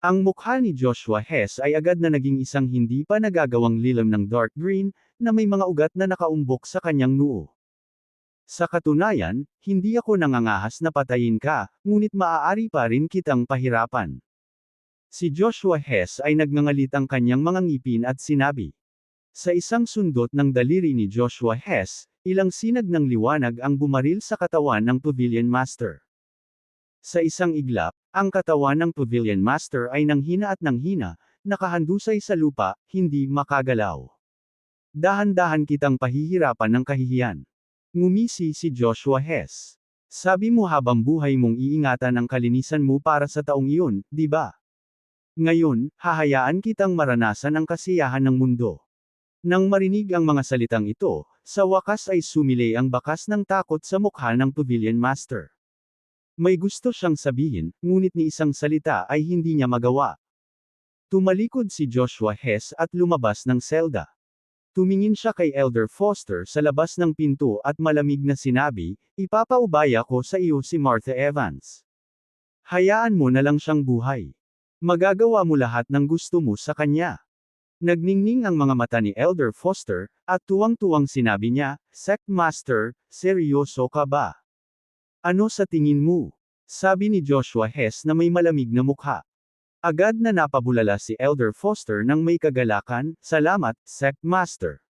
A: Ang mukha ni Joshua Hess ay agad na naging isang hindi pa nagagawang lilam ng dark green, na may mga ugat na nakaumbok sa kanyang noo. Sa katunayan, hindi ako nangangahas na patayin ka, ngunit maaari pa rin kitang pahirapan. Si Joshua Hess ay nagngangalit ang kanyang mga ngipin at sinabi. Sa isang sundot ng daliri ni Joshua Hess, ilang sinag ng liwanag ang bumaril sa katawan ng Pavilion Master. Sa isang iglap, ang katawan ng Pavilion Master ay nanghina at nanghina, nakahandusay sa lupa, hindi makagalaw. Dahan-dahan kitang pahihirapan ng kahihiyan. Ngumisi si Joshua Hess. Sabi mo habang buhay mong iingatan ang kalinisan mo para sa taong iyon, di ba? Ngayon, hahayaan kitang maranasan ang kasiyahan ng mundo. Nang marinig ang mga salitang ito, sa wakas ay sumilay ang bakas ng takot sa mukha ng Pavilion Master. May gusto siyang sabihin, ngunit ni isang salita ay hindi niya magawa. Tumalikod si Joshua Hess at lumabas ng selda. Tumingin siya kay Elder Foster sa labas ng pinto at malamig na sinabi, ipapaubaya ko sa iyo si Martha Evans. Hayaan mo na lang siyang buhay. Magagawa mo lahat ng gusto mo sa kanya. Nagningning ang mga mata ni Elder Foster, at tuwang-tuwang sinabi niya, Sect Master, seryoso ka ba? Ano sa tingin mo? Sabi ni Joshua Hess na may malamig na mukha. Agad na napabulala si Elder Foster ng may kagalakan, "Salamat, Sect Master."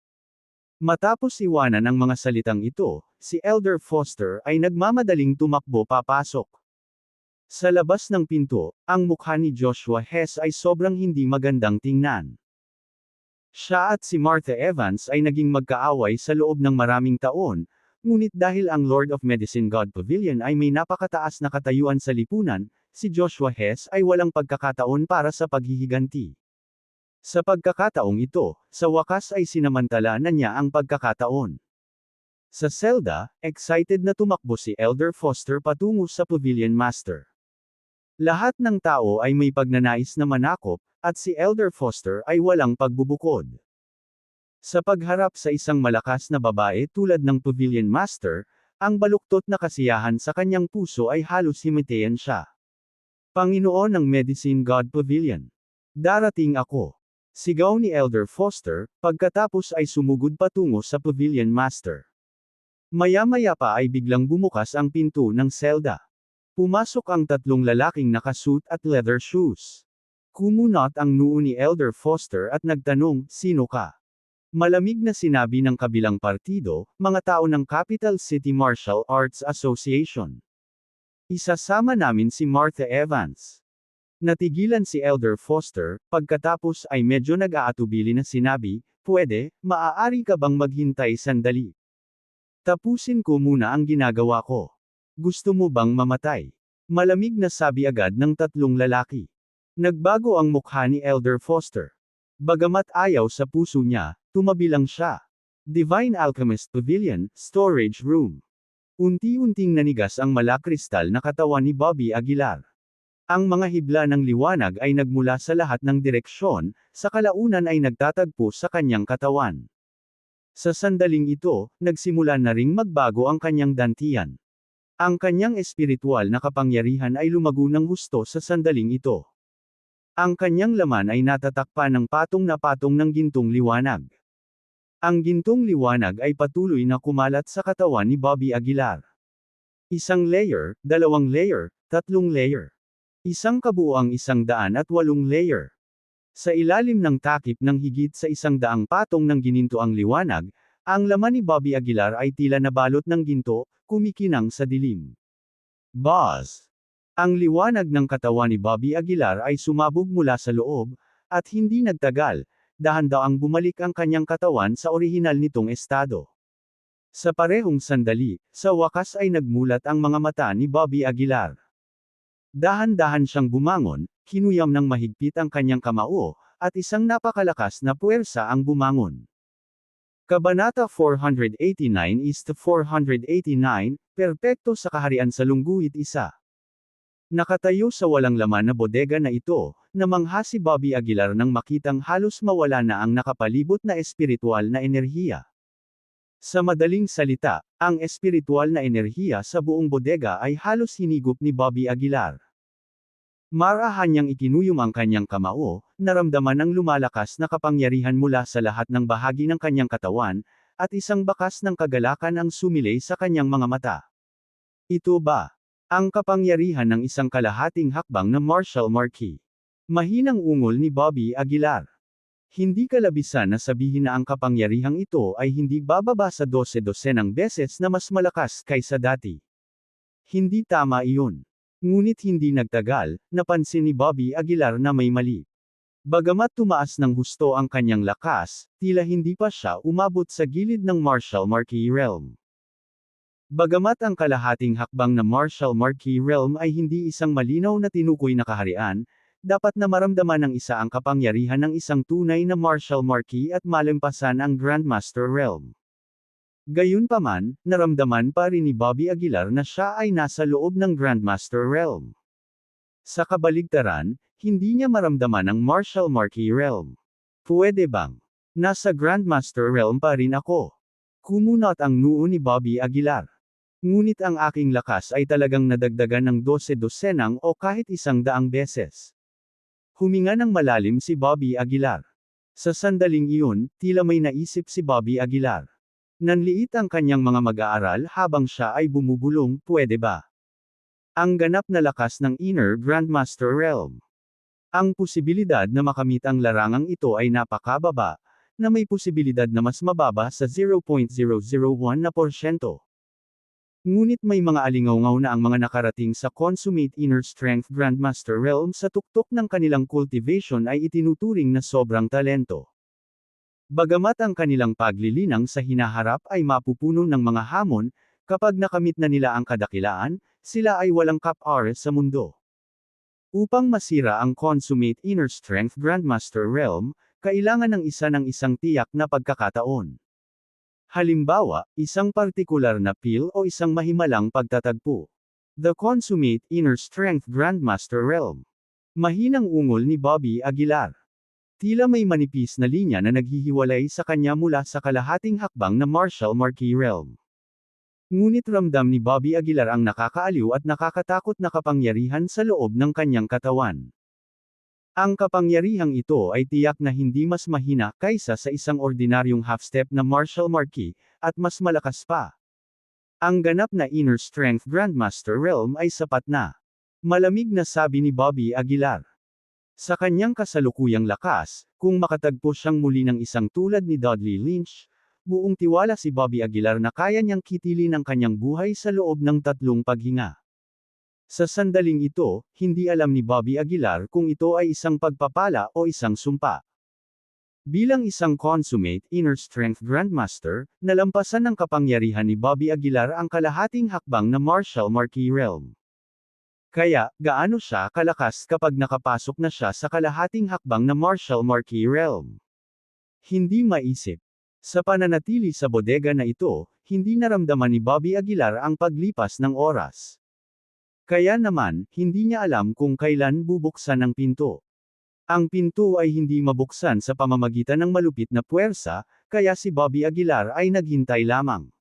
A: Matapos iwanan ang mga salitang ito, si Elder Foster ay nagmamadaling tumakbo papasok. Sa labas ng pinto, ang mukha ni Joshua Hess ay sobrang hindi magandang tingnan. Siya at si Martha Evans ay naging magkaaway sa loob ng maraming taon, ngunit dahil ang Lord of Medicine God Pavilion ay may napakataas na katayuan sa lipunan, si Joshua Hess ay walang pagkakataon para sa paghihiganti. Sa pagkakataong ito, sa wakas ay sinamantala na niya ang pagkakataon. Sa selda, excited na tumakbo si Elder Foster patungo sa Pavilion Master. Lahat ng tao ay may pagnanais na manakop, at si Elder Foster ay walang pagbubukod. Sa pagharap sa isang malakas na babae tulad ng Pavilion Master, ang baluktot na kasiyahan sa kanyang puso ay halos himatayan siya. "Panginoon ng Medicine God Pavilion. Darating ako." Sigaw ni Elder Foster, pagkatapos ay sumugod patungo sa Pavilion Master. Maya-maya pa ay biglang bumukas ang pinto ng selda. Pumasok ang tatlong lalaking nakasuit at leather shoes. Kumunot ang noo ni Elder Foster at nagtanong, "Sino ka?" Malamig na sinabi ng kabilang partido, "Mga tao ng Capital City Martial Arts Association. Isasama namin si Martha Evans." Natigilan si Elder Foster, pagkatapos ay medyo nag-aatubili na sinabi, Maaari ka bang maghintay sandali? Tapusin ko muna ang ginagawa ko. Gusto mo bang mamatay?" Malamig na sabi agad ng tatlong lalaki. Nagbago ang mukha ni Elder Foster. Bagamat ayaw sa puso niya, tumabi lang siya. Divine Alchemist Pavilion, Storage Room. Unti-unting nanigas ang malakristal na katawan ni Bobby Aguilar. Ang mga hibla ng liwanag ay nagmula sa lahat ng direksyon, sa kalaunan ay nagtatagpo sa kanyang katawan. Sa sandaling ito, nagsimula na ring magbago ang kanyang dantian. Ang kanyang espiritual na kapangyarihan ay lumago ng husto sa sandaling ito. Ang kanyang laman ay natatakpan ng patong na patong ng gintong liwanag. Ang gintong liwanag ay patuloy na kumalat sa katawan ni Bobby Aguilar. Isang layer, dalawang layer, tatlong layer. Isang kabuuang 108 layer. Sa ilalim ng takip ng higit sa 100 patong ng ginintoang liwanag, ang laman ni Bobby Aguilar ay tila nabalot ng ginto, kumikinang sa dilim. Buzz! Ang liwanag ng katawan ni Bobby Aguilar ay sumabog mula sa loob, at hindi nagtagal, dahan-daang bumalik ang kanyang katawan sa orihinal nitong estado. Sa parehong sandali, sa wakas ay nagmulat ang mga mata ni Bobby Aguilar. Dahan-dahan siyang bumangon, kinuyam ng mahigpit ang kanyang kamao, at isang napakalakas na puwersa ang bumangon. Kabanata 489-489, Perpekto sa Kaharian sa Lungguhit 1. Nakatayo sa walang laman na bodega na ito, namangha si Bobby Aguilar nang makitang halos mawala na ang nakapalibot na espiritual na enerhiya. Sa madaling salita, ang espiritual na enerhiya sa buong bodega ay halos hinigop ni Bobby Aguilar. Marahan niyang ikinuyom ang kanyang kamao, naramdaman ang lumalakas na kapangyarihan mula sa lahat ng bahagi ng kanyang katawan, at isang bakas ng kagalakan ang sumilay sa kanyang mga mata. Ito ba ang kapangyarihan ng isang kalahating hakbang na martial marquee? Mahinang ungol ni Bobby Aguilar. Hindi kalabisan na sabihin na ang kapangyarihang ito ay hindi bababa sa 12-dosenang beses na mas malakas kaysa dati. Hindi tama iyon. Ngunit hindi nagtagal, napansin ni Bobby Aguilar na may mali. Bagamat tumaas ng husto ang kanyang lakas, tila hindi pa siya umabot sa gilid ng martial marquee realm. Bagamat ang kalahating hakbang na martial marquee realm ay hindi isang malinaw na tinukoy na kaharian, dapat na maramdaman ng isa ang kapangyarihan ng isang tunay na martial marquee at malampasan ang Grandmaster realm. Gayunpaman, naramdaman pa rin ni Bobby Aguilar na siya ay nasa loob ng Grandmaster realm. Sa kabaligtaran, hindi niya maramdaman ang martial marquee realm. Pwede bang nasa Grandmaster realm pa rin ako? Kumunot ang noo ni Bobby Aguilar. Ngunit ang aking lakas ay talagang nadagdagan ng 12 dosenang o kahit 100 beses. Huminga ng malalim si Bobby Aguilar. Sa sandaling iyon, tila may naisip si Bobby Aguilar. Nanliit ang kanyang mga mag-aaral habang siya ay bumubulong, pwede ba? Ang ganap na lakas ng Inner Grandmaster Realm. Ang posibilidad na makamit ang larangang ito ay napakababa, na may posibilidad na mas mababa sa 0.001%. Ngunit may mga alingaw na ang mga nakarating sa Consummate Inner Strength Grandmaster Realm sa tuktok ng kanilang cultivation ay itinuturing na sobrang talento. Bagamat ang kanilang paglilinang sa hinaharap ay mapupuno ng mga hamon, kapag nakamit na nila ang kadakilaan, sila ay walang kapare sa mundo. Upang masira ang Consummate Inner Strength Grandmaster Realm, kailangan ng isang tiyak na pagkakataon. Halimbawa, isang partikular na peel o isang mahimalang pagtatagpo. The Consummate Inner Strength Grandmaster Realm. Mahinang ungol ni Bobby Aguilar. Tila may manipis na linya na naghihiwalay sa kanya mula sa kalahating hakbang na Martial Marquee Realm. Ngunit ramdam ni Bobby Aguilar ang nakakaaliw at nakakatakot na kapangyarihan sa loob ng kanyang katawan. Ang kapangyarihang ito ay tiyak na hindi mas mahina kaysa sa isang ordinaryong half-step na Martial Marquee, at mas malakas pa. Ang ganap na Inner Strength Grandmaster Realm ay sapat na. Malamig na sabi ni Bobby Aguilar. Sa kanyang kasalukuyang lakas, kung makatagpo siyang muli ng isang tulad ni Dudley Lynch, buong tiwala si Bobby Aguilar na kaya niyang kitilin ang kanyang buhay sa loob ng 3 paghinga. Sa sandaling ito, hindi alam ni Bobby Aguilar kung ito ay isang pagpapala o isang sumpa. Bilang isang consummate inner strength grandmaster, nalampasan ng kapangyarihan ni Bobby Aguilar ang kalahating hakbang na Martial Marquee Realm. Kaya, gaano siya kalakas kapag nakapasok na siya sa kalahating hakbang na Martial Marquee Realm? Hindi maisip. Sa pananatili sa bodega na ito, hindi naramdaman ni Bobby Aguilar ang paglipas ng oras. Kaya naman, hindi niya alam kung kailan bubuksan ang pinto. Ang pinto ay hindi mabuksan sa pamamagitan ng malupit na puwersa, kaya si Bobby Aguilar ay naghintay lamang.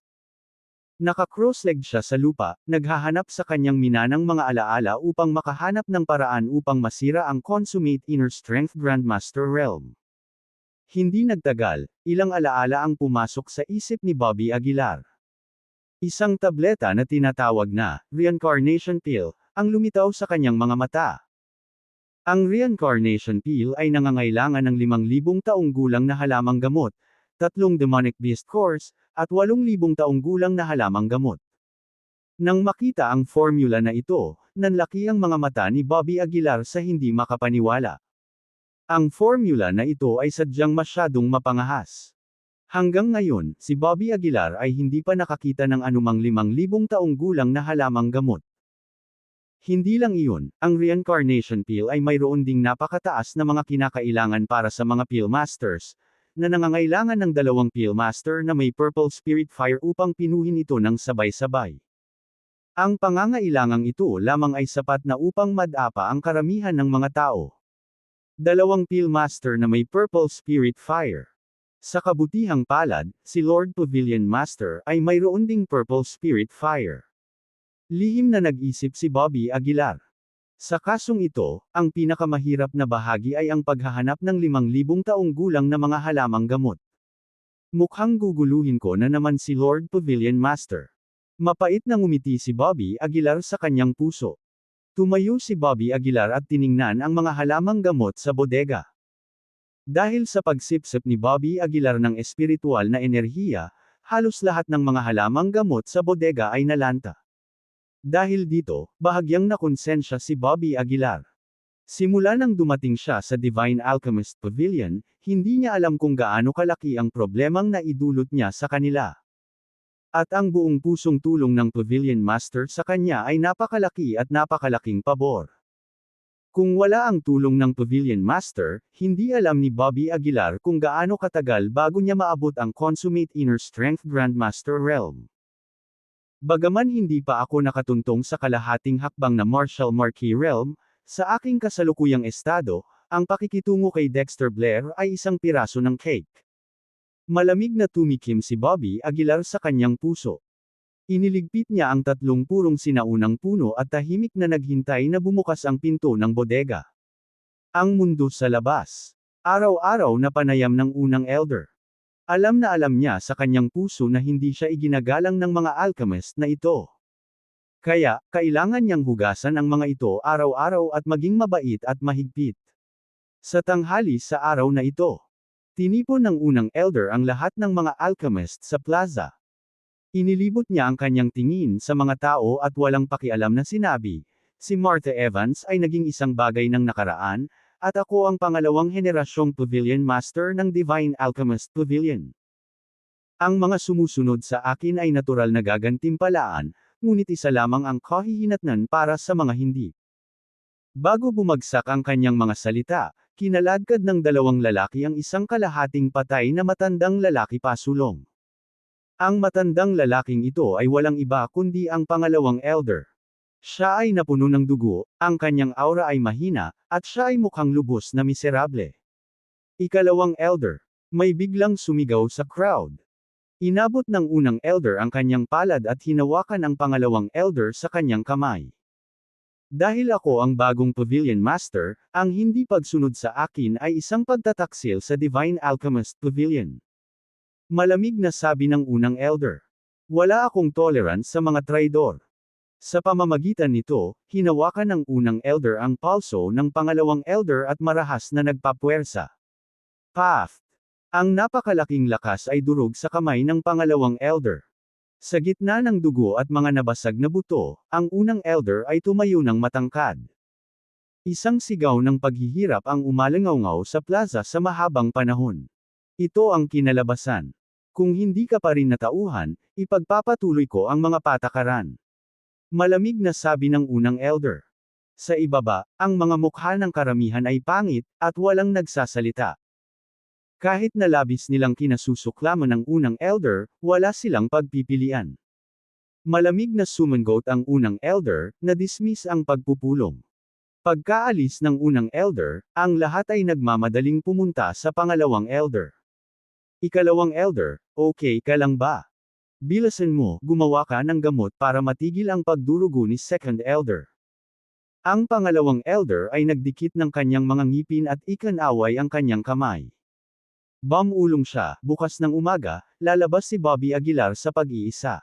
A: Naka-cross-legged siya sa lupa, naghahanap sa kanyang minanang mga alaala upang makahanap ng paraan upang masira ang Consummate Inner Strength Grandmaster Realm. Hindi nagtagal, ilang alaala ang pumasok sa isip ni Bobby Aguilar. Isang tableta na tinatawag na Reincarnation Pill ang lumitaw sa kanyang mga mata. Ang Reincarnation Pill ay nangangailangan ng 5,000 taong gulang na halamang gamot, 3 demonic beast cores, at 8,000 taong gulang na halamang gamot. Nang makita ang formula na ito, nanlaki ang mga mata ni Bobby Aguilar sa hindi makapaniwala. Ang formula na ito ay sadyang masyadong mapangahas. Hanggang ngayon, si Bobby Aguilar ay hindi pa nakakita ng anumang 5,000 taong gulang na halamang gamot. Hindi lang iyon, ang Reincarnation Pill ay mayroon ding napakataas na mga kinakailangan para sa mga Pill Masters, na nangangailangan ng 2 Pill Master na may Purple Spirit Fire upang pinuhin ito ng sabay-sabay. Ang pangangailangang ito lamang ay sapat na upang madapa ang karamihan ng mga tao. 2 Pill Master na may Purple Spirit Fire. Sa kabutihang palad, si Lord Pavilion Master ay mayroon ding Purple Spirit Fire. Lihim na nag-isip si Bobby Aguilar. Sa kasong ito, ang pinakamahirap na bahagi ay ang paghahanap ng 5,000 taong gulang na mga halamang gamot. Mukhang guguluhin ko na naman si Lord Pavilion Master. Mapait na ngumiti si Bobby Aguilar sa kanyang puso. Tumayo si Bobby Aguilar at tiningnan ang mga halamang gamot sa bodega. Dahil sa pagsipsip ni Bobby Aguilar ng espiritual na enerhiya, halos lahat ng mga halamang gamot sa bodega ay nalanta. Dahil dito, bahagyang nakonsensya si Bobby Aguilar. Simula nang dumating siya sa Divine Alchemist Pavilion, hindi niya alam kung gaano kalaki ang problemang naidulot niya sa kanila. At ang buong pusong tulong ng Pavilion Master sa kanya ay napakalaki at napakalaking pabor. Kung wala ang tulong ng Pavilion Master, hindi alam ni Bobby Aguilar kung gaano katagal bago niya maabot ang Consummate Inner Strength Grandmaster Realm. Bagaman hindi pa ako nakatuntong sa kalahating hakbang na Martial Marquee Realm, sa aking kasalukuyang estado, ang pakikitungo kay Dexter Blair ay isang piraso ng cake. Malamig na tumikim si Bobby Aguilar sa kanyang puso. Iniligpit niya ang 3 purong sinaunang puno at tahimik na naghintay na bumukas ang pinto ng bodega. Ang mundo sa labas. Araw-araw na panayam ng unang elder. Alam na alam niya sa kanyang puso na hindi siya iginagalang ng mga alchemist na ito. Kaya, kailangan niyang hugasan ang mga ito araw-araw at maging mabait at mahigpit. Sa tanghali sa araw na ito, tinipon ng unang elder ang lahat ng mga alchemist sa plaza. Inilibot niya ang kanyang tingin sa mga tao at walang pakialam na sinabi, si Martha Evans ay naging isang bagay ng nakaraan, at ako ang pangalawang henerasyong Pavilion Master ng Divine Alchemist Pavilion. Ang mga sumusunod sa akin ay natural na gagantimpalaan, ngunit isa lamang ang kahihinatnan para sa mga hindi. Bago bumagsak ang kanyang mga salita, kinaladkad ng dalawang lalaki ang isang kalahating patay na matandang lalaki pasulong. Ang matandang lalaking ito ay walang iba kundi ang pangalawang elder. Siya ay napuno ng dugo, ang kanyang aura ay mahina, at siya ay mukhang lubos na miserable. Ikalawang elder. May biglang sumigaw sa crowd. Inabot ng unang elder ang kanyang palad at hinawakan ang pangalawang elder sa kanyang kamay. Dahil ako ang bagong Pavilion Master, ang hindi pagsunod sa akin ay isang pagtataksil sa Divine Alchemist Pavilion. Malamig na sabi ng unang elder. Wala akong tolerance sa mga traidor. Sa pamamagitan nito, hinawakan ng unang elder ang palso ng pangalawang elder at marahas na nagpapuwersa. Path! Ang napakalaking lakas ay durog sa kamay ng pangalawang elder. Sa gitna ng dugo at mga nabasag na buto, ang unang elder ay tumayo ng matangkad. Isang sigaw ng paghihirap ang umalangaw sa plaza sa mahabang panahon. Ito ang kinalabasan. Kung hindi ka pa rin natauhan, ipagpapatuloy ko ang mga patakaran. Malamig na sabi ng unang elder. Sa ibaba, ang mga mukha ng karamihan ay pangit, at walang nagsasalita. Kahit na labis nilang kinasusuklaman ng unang elder, wala silang pagpipilian. Malamig na sumangot ang unang elder, na dismiss ang pagpupulong. Pagkaalis ng unang elder, ang lahat ay nagmamadaling pumunta sa pangalawang elder. Ikalawang elder, okay ka lang ba? Bilasan mo, gumawa ka ng gamot para matigil ang pagdurugo ni second elder. Ang pangalawang elder ay nagdikit ng kanyang mga ngipin at ikanaway ang kanyang kamay. Bumulong siya, bukas ng umaga, lalabas si Bobby Aguilar sa pag-iisa.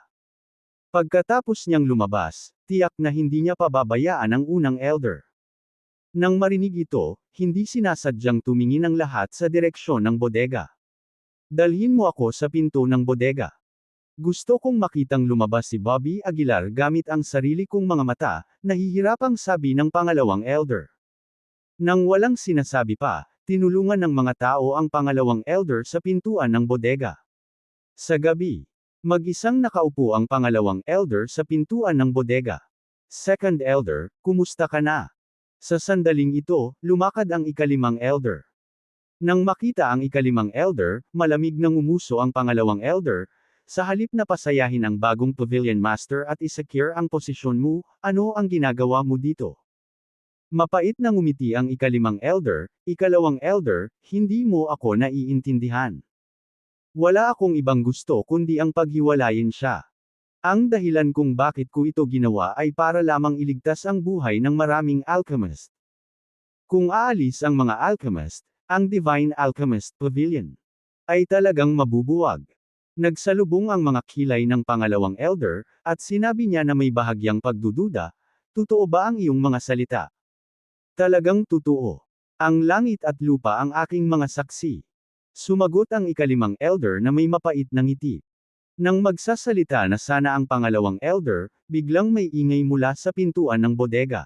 A: Pagkatapos niyang lumabas, tiyak na hindi niya pababayaan ang unang elder. Nang marinig ito, hindi sinasadyang tumingin ang lahat sa direksyon ng bodega. Dalhin mo ako sa pinto ng bodega. Gusto kong makitang lumabas si Bobby Aguilar gamit ang sarili kong mga mata, nahihirapang sabi ng pangalawang elder. Nang walang sinasabi pa, tinulungan ng mga tao ang pangalawang elder sa pintuan ng bodega. Sa gabi, mag-isang nakaupo ang pangalawang elder sa pintuan ng bodega. Second elder, kumusta ka na? Sa sandaling ito, lumakad ang ikalimang elder. Nang makita ang ikalimang elder, malamig nang umuso ang pangalawang elder, sa halip na pasayahin ang bagong Pavilion Master at isecure ang posisyon mo, ano ang ginagawa mo dito? Mapait na ngumiti ang ikalimang elder, ikalawang elder, hindi mo ako naiintindihan. Wala akong ibang gusto kundi ang paghiwalayin siya. Ang dahilan kung bakit ko ito ginawa ay para lamang iligtas ang buhay ng maraming alchemist. Kung aalis ang mga alchemist, ang Divine Alchemist Pavilion ay talagang mabubuwag. Nagsalubong ang mga kilay ng pangalawang elder, at sinabi niya na may bahagyang pagdududa, totoo ba ang iyong mga salita? Talagang totoo. Ang langit at lupa ang aking mga saksi. Sumagot ang ikalimang elder na may mapait na ngiti. Nang magsasalita na sana ang pangalawang elder, biglang may ingay mula sa pintuan ng bodega.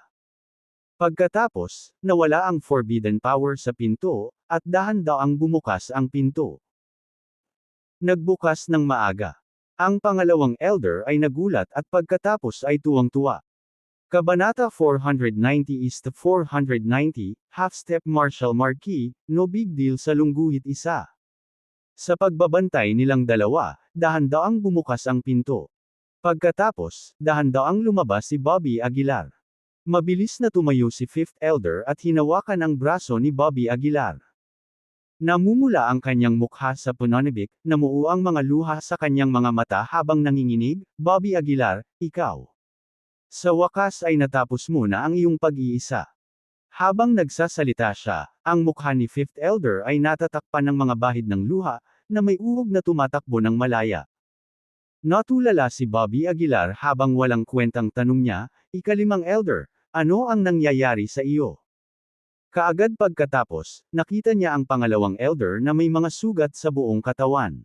A: Pagkatapos, nawala ang forbidden power sa pinto, at dahan-daang bumukas ang pinto. Nagbukas ng maaga. Ang pangalawang elder ay nagulat at pagkatapos ay tuwang-tuwa. Kabanata 490 is to 490, half-step martial marquee, no big deal sa lungguhit isa. Sa pagbabantay nilang dalawa, dahan-daang bumukas ang pinto. Pagkatapos, dahan-daang lumabas si Bobby Aguilar. Mabilis na tumayo si fifth elder at hinawakan ang braso ni Bobby Aguilar. Namumula ang kanyang mukha sa pananabik, namuo ang mga luha sa kanyang mga mata habang nanginginig, Bobby Aguilar, ikaw. Sa wakas ay natapos mo na ang iyong pag-iisa. Habang nagsasalita siya, ang mukha ni fifth elder ay natatakpan ng mga bahid ng luha, na may uhog na tumatakbo ng malaya. Natulala si Bobby Aguilar habang walang kwentang tanong niya, ikalimang elder, ano ang nangyayari sa iyo? Kaagad pagkatapos, nakita niya ang pangalawang elder na may mga sugat sa buong katawan.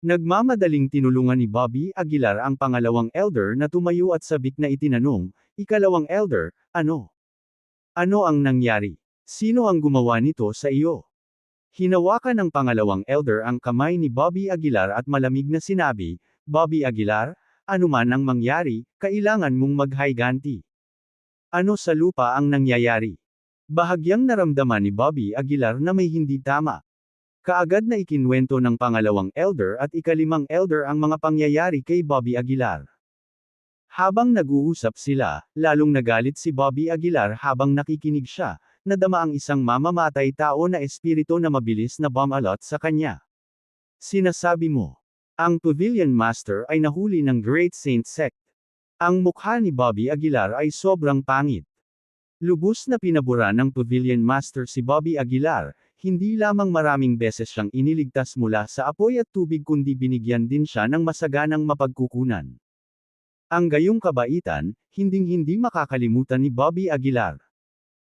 A: Nagmamadaling tinulungan ni Bobby Aguilar ang pangalawang elder na tumayo at sabik na itinanong, "Ikalawang elder, ano? Ano ang nangyari? Sino ang gumawa nito sa iyo?" Hinawakan ng pangalawang elder ang kamay ni Bobby Aguilar at malamig na sinabi, "Bobby Aguilar, anuman ang mangyari, kailangan mong maghayganti. Ano sa lupa ang nangyayari?" Bahagyang naramdaman ni Bobby Aguilar na may hindi tama. Kaagad na ikinwento ng pangalawang elder at ikalimang elder ang mga pangyayari kay Bobby Aguilar. Habang nag-uusap sila, lalong nagalit si Bobby Aguilar habang nakikinig siya, nadama ang isang mamamatay tao na espiritu na mabilis na bumalot sa kanya. "Sinasabi mo, ang Pavilion Master ay nahuli ng Great Saint Sect." Ang mukha ni Bobby Aguilar ay sobrang pangit. Lubos na pinabura ng Pavilion Master si Bobby Aguilar, hindi lamang maraming beses siyang iniligtas mula sa apoy at tubig kundi binigyan din siya ng masaganang mapagkukunan. Ang gayong kabaitan, hinding-hindi makakalimutan ni Bobby Aguilar.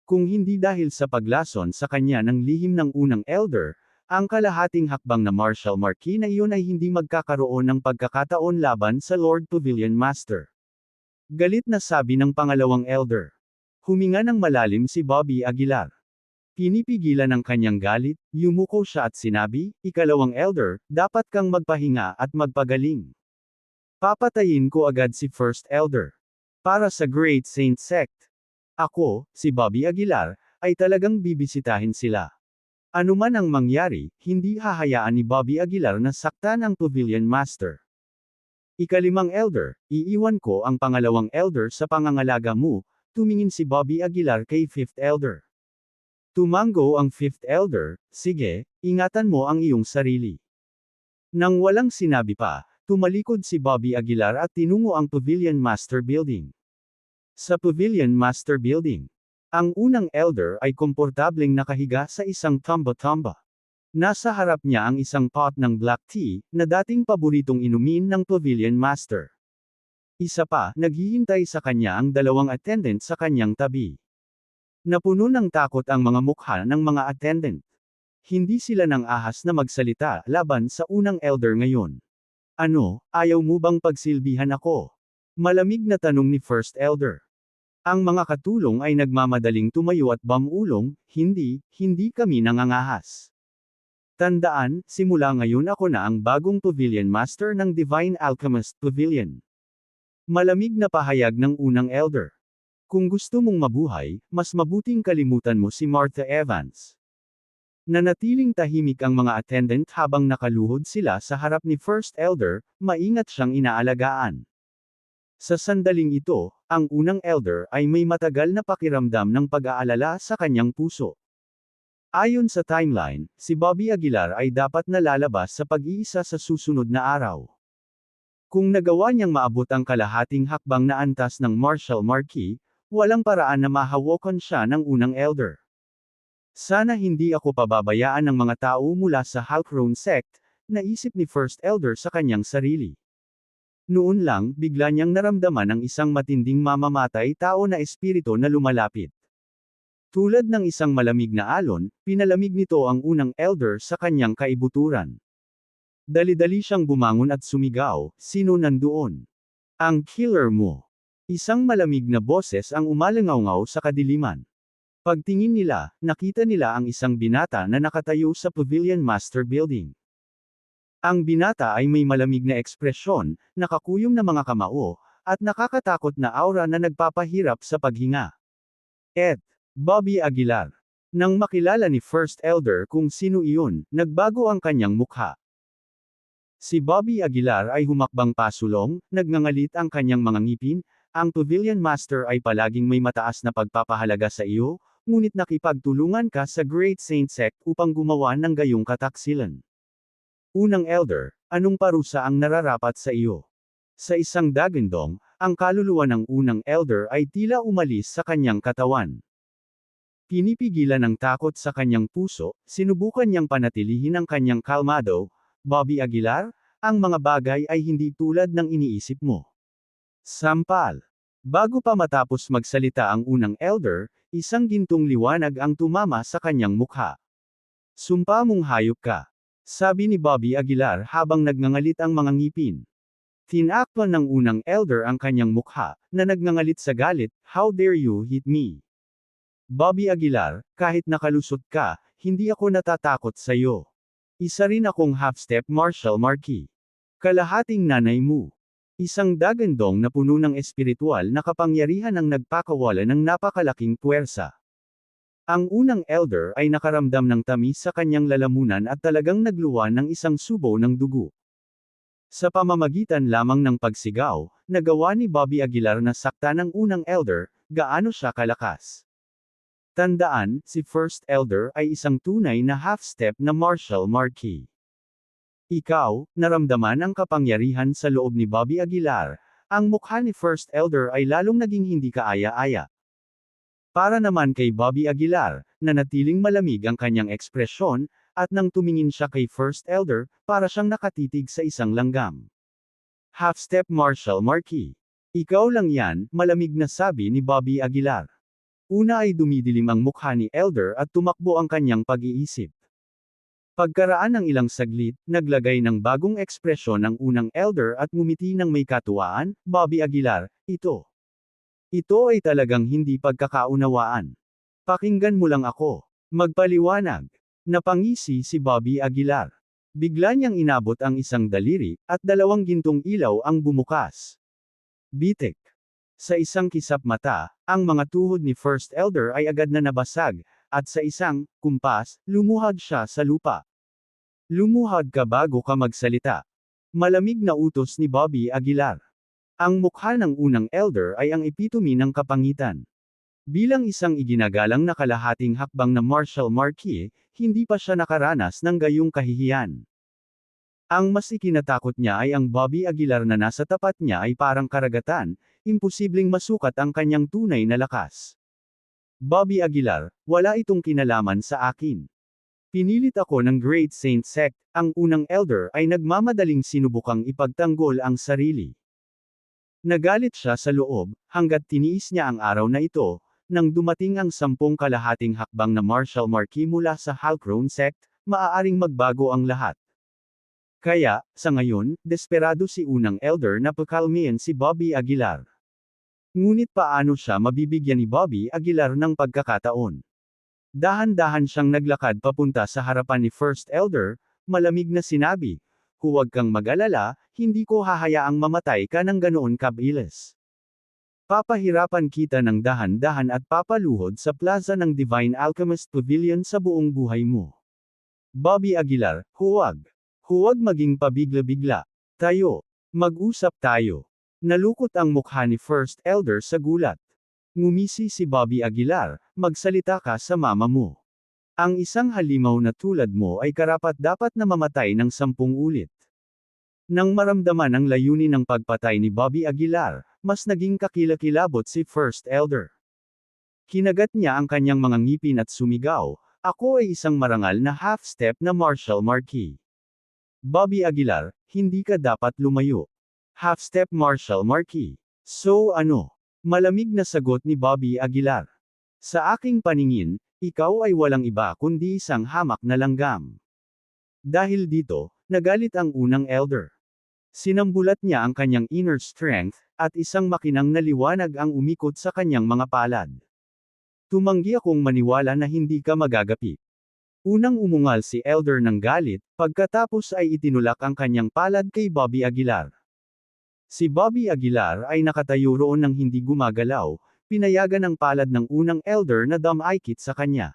A: Kung hindi dahil sa paglason sa kanya ng lihim ng unang elder, ang kalahating hakbang na martial marquee na iyon ay hindi magkakaroon ng pagkakataon laban sa Lord Pavilion Master. Galit na sabi ng pangalawang elder. Huminga ng malalim si Bobby Aguilar. Pinipigilan ang kanyang galit, yumuko siya at sinabi, "Ikalawang elder, dapat kang magpahinga at magpagaling. Papatayin ko agad si first elder. Para sa Great Saint Sect. Ako, si Bobby Aguilar, ay talagang bibisitahin sila." Anuman ang mangyari, hindi hahayaan ni Bobby Aguilar na saktan ang Pavilion Master. "Ikalimang elder, iiwan ko ang pangalawang elder sa pangangalaga mo," tumingin si Bobby Aguilar kay fifth elder. Tumango ang fifth elder, "Sige, ingatan mo ang iyong sarili." Nang walang sinabi pa, tumalikod si Bobby Aguilar at tinungo ang Pavilion Master Building. Sa Pavilion Master Building, ang unang elder ay komportableng nakahiga sa isang tumba-tumba. Nasa harap niya ang isang pot ng black tea, na dating paboritong inumin ng Pavilion Master. Isa pa, naghihintay sa kanya ang dalawang attendant sa kanyang tabi. Napuno ng takot ang mga mukha ng mga attendant. Hindi sila nang ahas na magsalita laban sa unang elder ngayon. "Ano, ayaw mo bang pagsilbihan ako?" Malamig na tanong ni first elder. Ang mga katulong ay nagmamadaling tumayo at bumulong, hindi kami nangangahas. Tandaan, simula ngayon ako na ang bagong Pavilion Master ng Divine Alchemist Pavilion. Malamig na pahayag ng unang elder. Kung gusto mong mabuhay, mas mabuting kalimutan mo si Martha Evans. Nanatiling tahimik ang mga attendant habang nakaluhod sila sa harap ni First Elder, maingat siyang inaalagaan. Sa sandaling ito, ang unang elder ay may matagal na pakiramdam ng pag-aalala sa kanyang puso. Ayon sa timeline, si Bobby Aguilar ay dapat na lalabas sa pag-iisa sa susunod na araw. Kung nagawa niyang maabot ang kalahating hakbang na antas ng martial marquee, walang paraan na mahawakan siya ng unang elder. "Sana hindi ako pababayaan ng mga tao mula sa Halcrone Sect," naisip ni First Elder sa kanyang sarili. Noon lang, bigla niyang naramdaman ang isang matinding mamamatay tao na espiritu na lumalapit. Tulad ng isang malamig na alon, pinalamig nito ang unang elder sa kanyang kaibuturan. Dali-dali siyang bumangon at sumigaw, "Sino nandoon?" "Ang killer mo." Isang malamig na boses ang umalangaw sa kadiliman. Pagtingin nila, nakita nila ang isang binata na nakatayo sa Pavilion Master Building. Ang binata ay may malamig na ekspresyon, nakakuyom na mga kamao, at nakakatakot na aura na nagpapahirap sa paghinga. Bobby Aguilar. Nang makilala ni First Elder kung sino iyon, nagbago ang kanyang mukha. Si Bobby Aguilar ay humakbang pasulong, nagngangalit ang kanyang mga ngipin. "Ang Pavilion Master ay palaging may mataas na pagpapahalaga sa iyo, ngunit nakipagtulungan ka sa Great Saint Sect upang gumawa ng gayong kataksilan. Unang elder, anong parusa ang nararapat sa iyo?" Sa isang dagandong, ang kaluluwa ng unang elder ay tila umalis sa kanyang katawan. Pinipigilan ng takot sa kanyang puso, sinubukan niyang panatilihin ang kanyang kalmado. "Bobby Aguilar, ang mga bagay ay hindi tulad ng iniisip mo." Sampal. Bago pa matapos magsalita ang unang elder, Isang gintong liwanag ang tumama sa kanyang mukha. Sumpa mong hayop ka. Sabi ni Bobby Aguilar habang nagngangalit ang mga ngipin. Tinakpan ng unang elder ang kanyang mukha, na nagngangalit sa galit, "How dare you hit me?" Bobby Aguilar, kahit nakalusot ka, hindi ako natatakot sa'yo. Isa rin akong half-step martial marquee. Kalahating nanay mo. Isang dagandong na puno ng espiritual na kapangyarihan ang nagpakawala ng napakalaking puwersa. Ang unang elder ay nakaramdam ng tamis sa kanyang lalamunan at talagang nagluwa ng isang subo ng dugo. Sa pamamagitan lamang ng pagsigaw, nagawa ni Bobby Aguilar na saktan ng unang elder, gaano siya kalakas. Tandaan, si First Elder ay isang tunay na half-step na martial marquee. Ikaw, naramdaman ang kapangyarihan sa loob ni Bobby Aguilar, ang mukha ni First Elder ay lalong naging hindi kaaya-aya. Para naman kay Bobby Aguilar, nanatiling malamig ang kanyang ekspresyon, at nang tumingin siya kay First Elder, para siyang nakatitig sa isang langgam. Half-step martial marquee. Ikaw lang yan, malamig na sabi ni Bobby Aguilar. Una ay dumidilim ang mukha ni Elder at tumakbo ang kanyang pag-iisip. Pagkaraan ng ilang saglit, naglagay ng bagong ekspresyon ang unang elder at ngumiti ng may katuwaan, "Bobby Aguilar, ito. Ito ay talagang hindi pagkakaunawaan. Pakinggan mo lang ako. Magpaliwanag." Napangisi si Bobby Aguilar. Bigla niyang inabot ang isang daliri, at dalawang gintong ilaw ang bumukas. Bitik. Sa isang kisap mata, ang mga tuhod ni First Elder ay agad na nabasag, at sa isang kumpas, lumuhad siya sa lupa. "Lumuhad ka bago ka magsalita." Malamig na utos ni Bobby Aguilar. Ang mukha ng unang elder ay ang epitome ng kapangitan. Bilang isang iginagalang na kalahating hakbang na martial marquee, hindi pa siya nakaranas ng gayong kahihiyan. Ang mas ikinatakot niya ay ang Bobby Aguilar na nasa tapat niya ay parang karagatan, imposibleng masukat ang kanyang tunay na lakas. "Bobby Aguilar, wala itong kinalaman sa akin. Pinilit ako ng Great Saint Sect." Ang unang elder ay nagmamadaling sinubukang ipagtanggol ang sarili. Nagalit siya sa loob, hanggat tiniis niya ang araw na ito, nang dumating ang 10 kalahating hakbang na martial marquee mula sa Halcrone Sect, maaaring magbago ang lahat. Kaya, sa ngayon, desperado si unang elder na pakalmihin si Bobby Aguilar. Ngunit paano siya mabibigyan ni Bobby Aguilar ng pagkakataon? Dahan-dahan siyang naglakad papunta sa harapan ni First Elder, malamig na sinabi, "Huwag kang mag-alala, hindi ko hahayaang mamatay ka ng ganoon kabilis. Papahirapan kita ng dahan-dahan at papaluhod sa plaza ng Divine Alchemist Pavilion sa buong buhay mo." Bobby Aguilar, huwag. Huwag maging pabigla-bigla. Tayo. Mag-usap tayo. Nalukot ang mukha ni First Elder sa gulat. Ngumisi si Bobby Aguilar, "Magsalita ka sa mama mo. Ang isang halimaw na tulad mo ay karapat-dapat na mamatay ng 10 ulit." Nang maramdaman ang layunin ng pagpatay ni Bobby Aguilar, mas naging kakilakilabot si First Elder. Kinagat niya ang kanyang mga ngipin at sumigaw, "Ako ay isang marangal na half-step na martial marquee. Bobby Aguilar, hindi ka dapat lumayo. Half-step martial marquee. So ano?" Malamig na sagot ni Bobby Aguilar. "Sa aking paningin, ikaw ay walang iba kundi isang hamak na langgam." Dahil dito, nagalit ang unang elder. Sinambulat niya ang kanyang inner strength, at isang makinang na liwanag ang umikot sa kanyang mga palad. "Tumanggi akong maniwala na hindi ka magagapi." Unang umungal si elder ng galit, pagkatapos ay itinulak ang kanyang palad kay Bobby Aguilar. Si Bobby Aguilar ay nakatayo roon ng hindi gumagalaw, pinayagan ang palad ng unang elder na dumaikit sa kanya.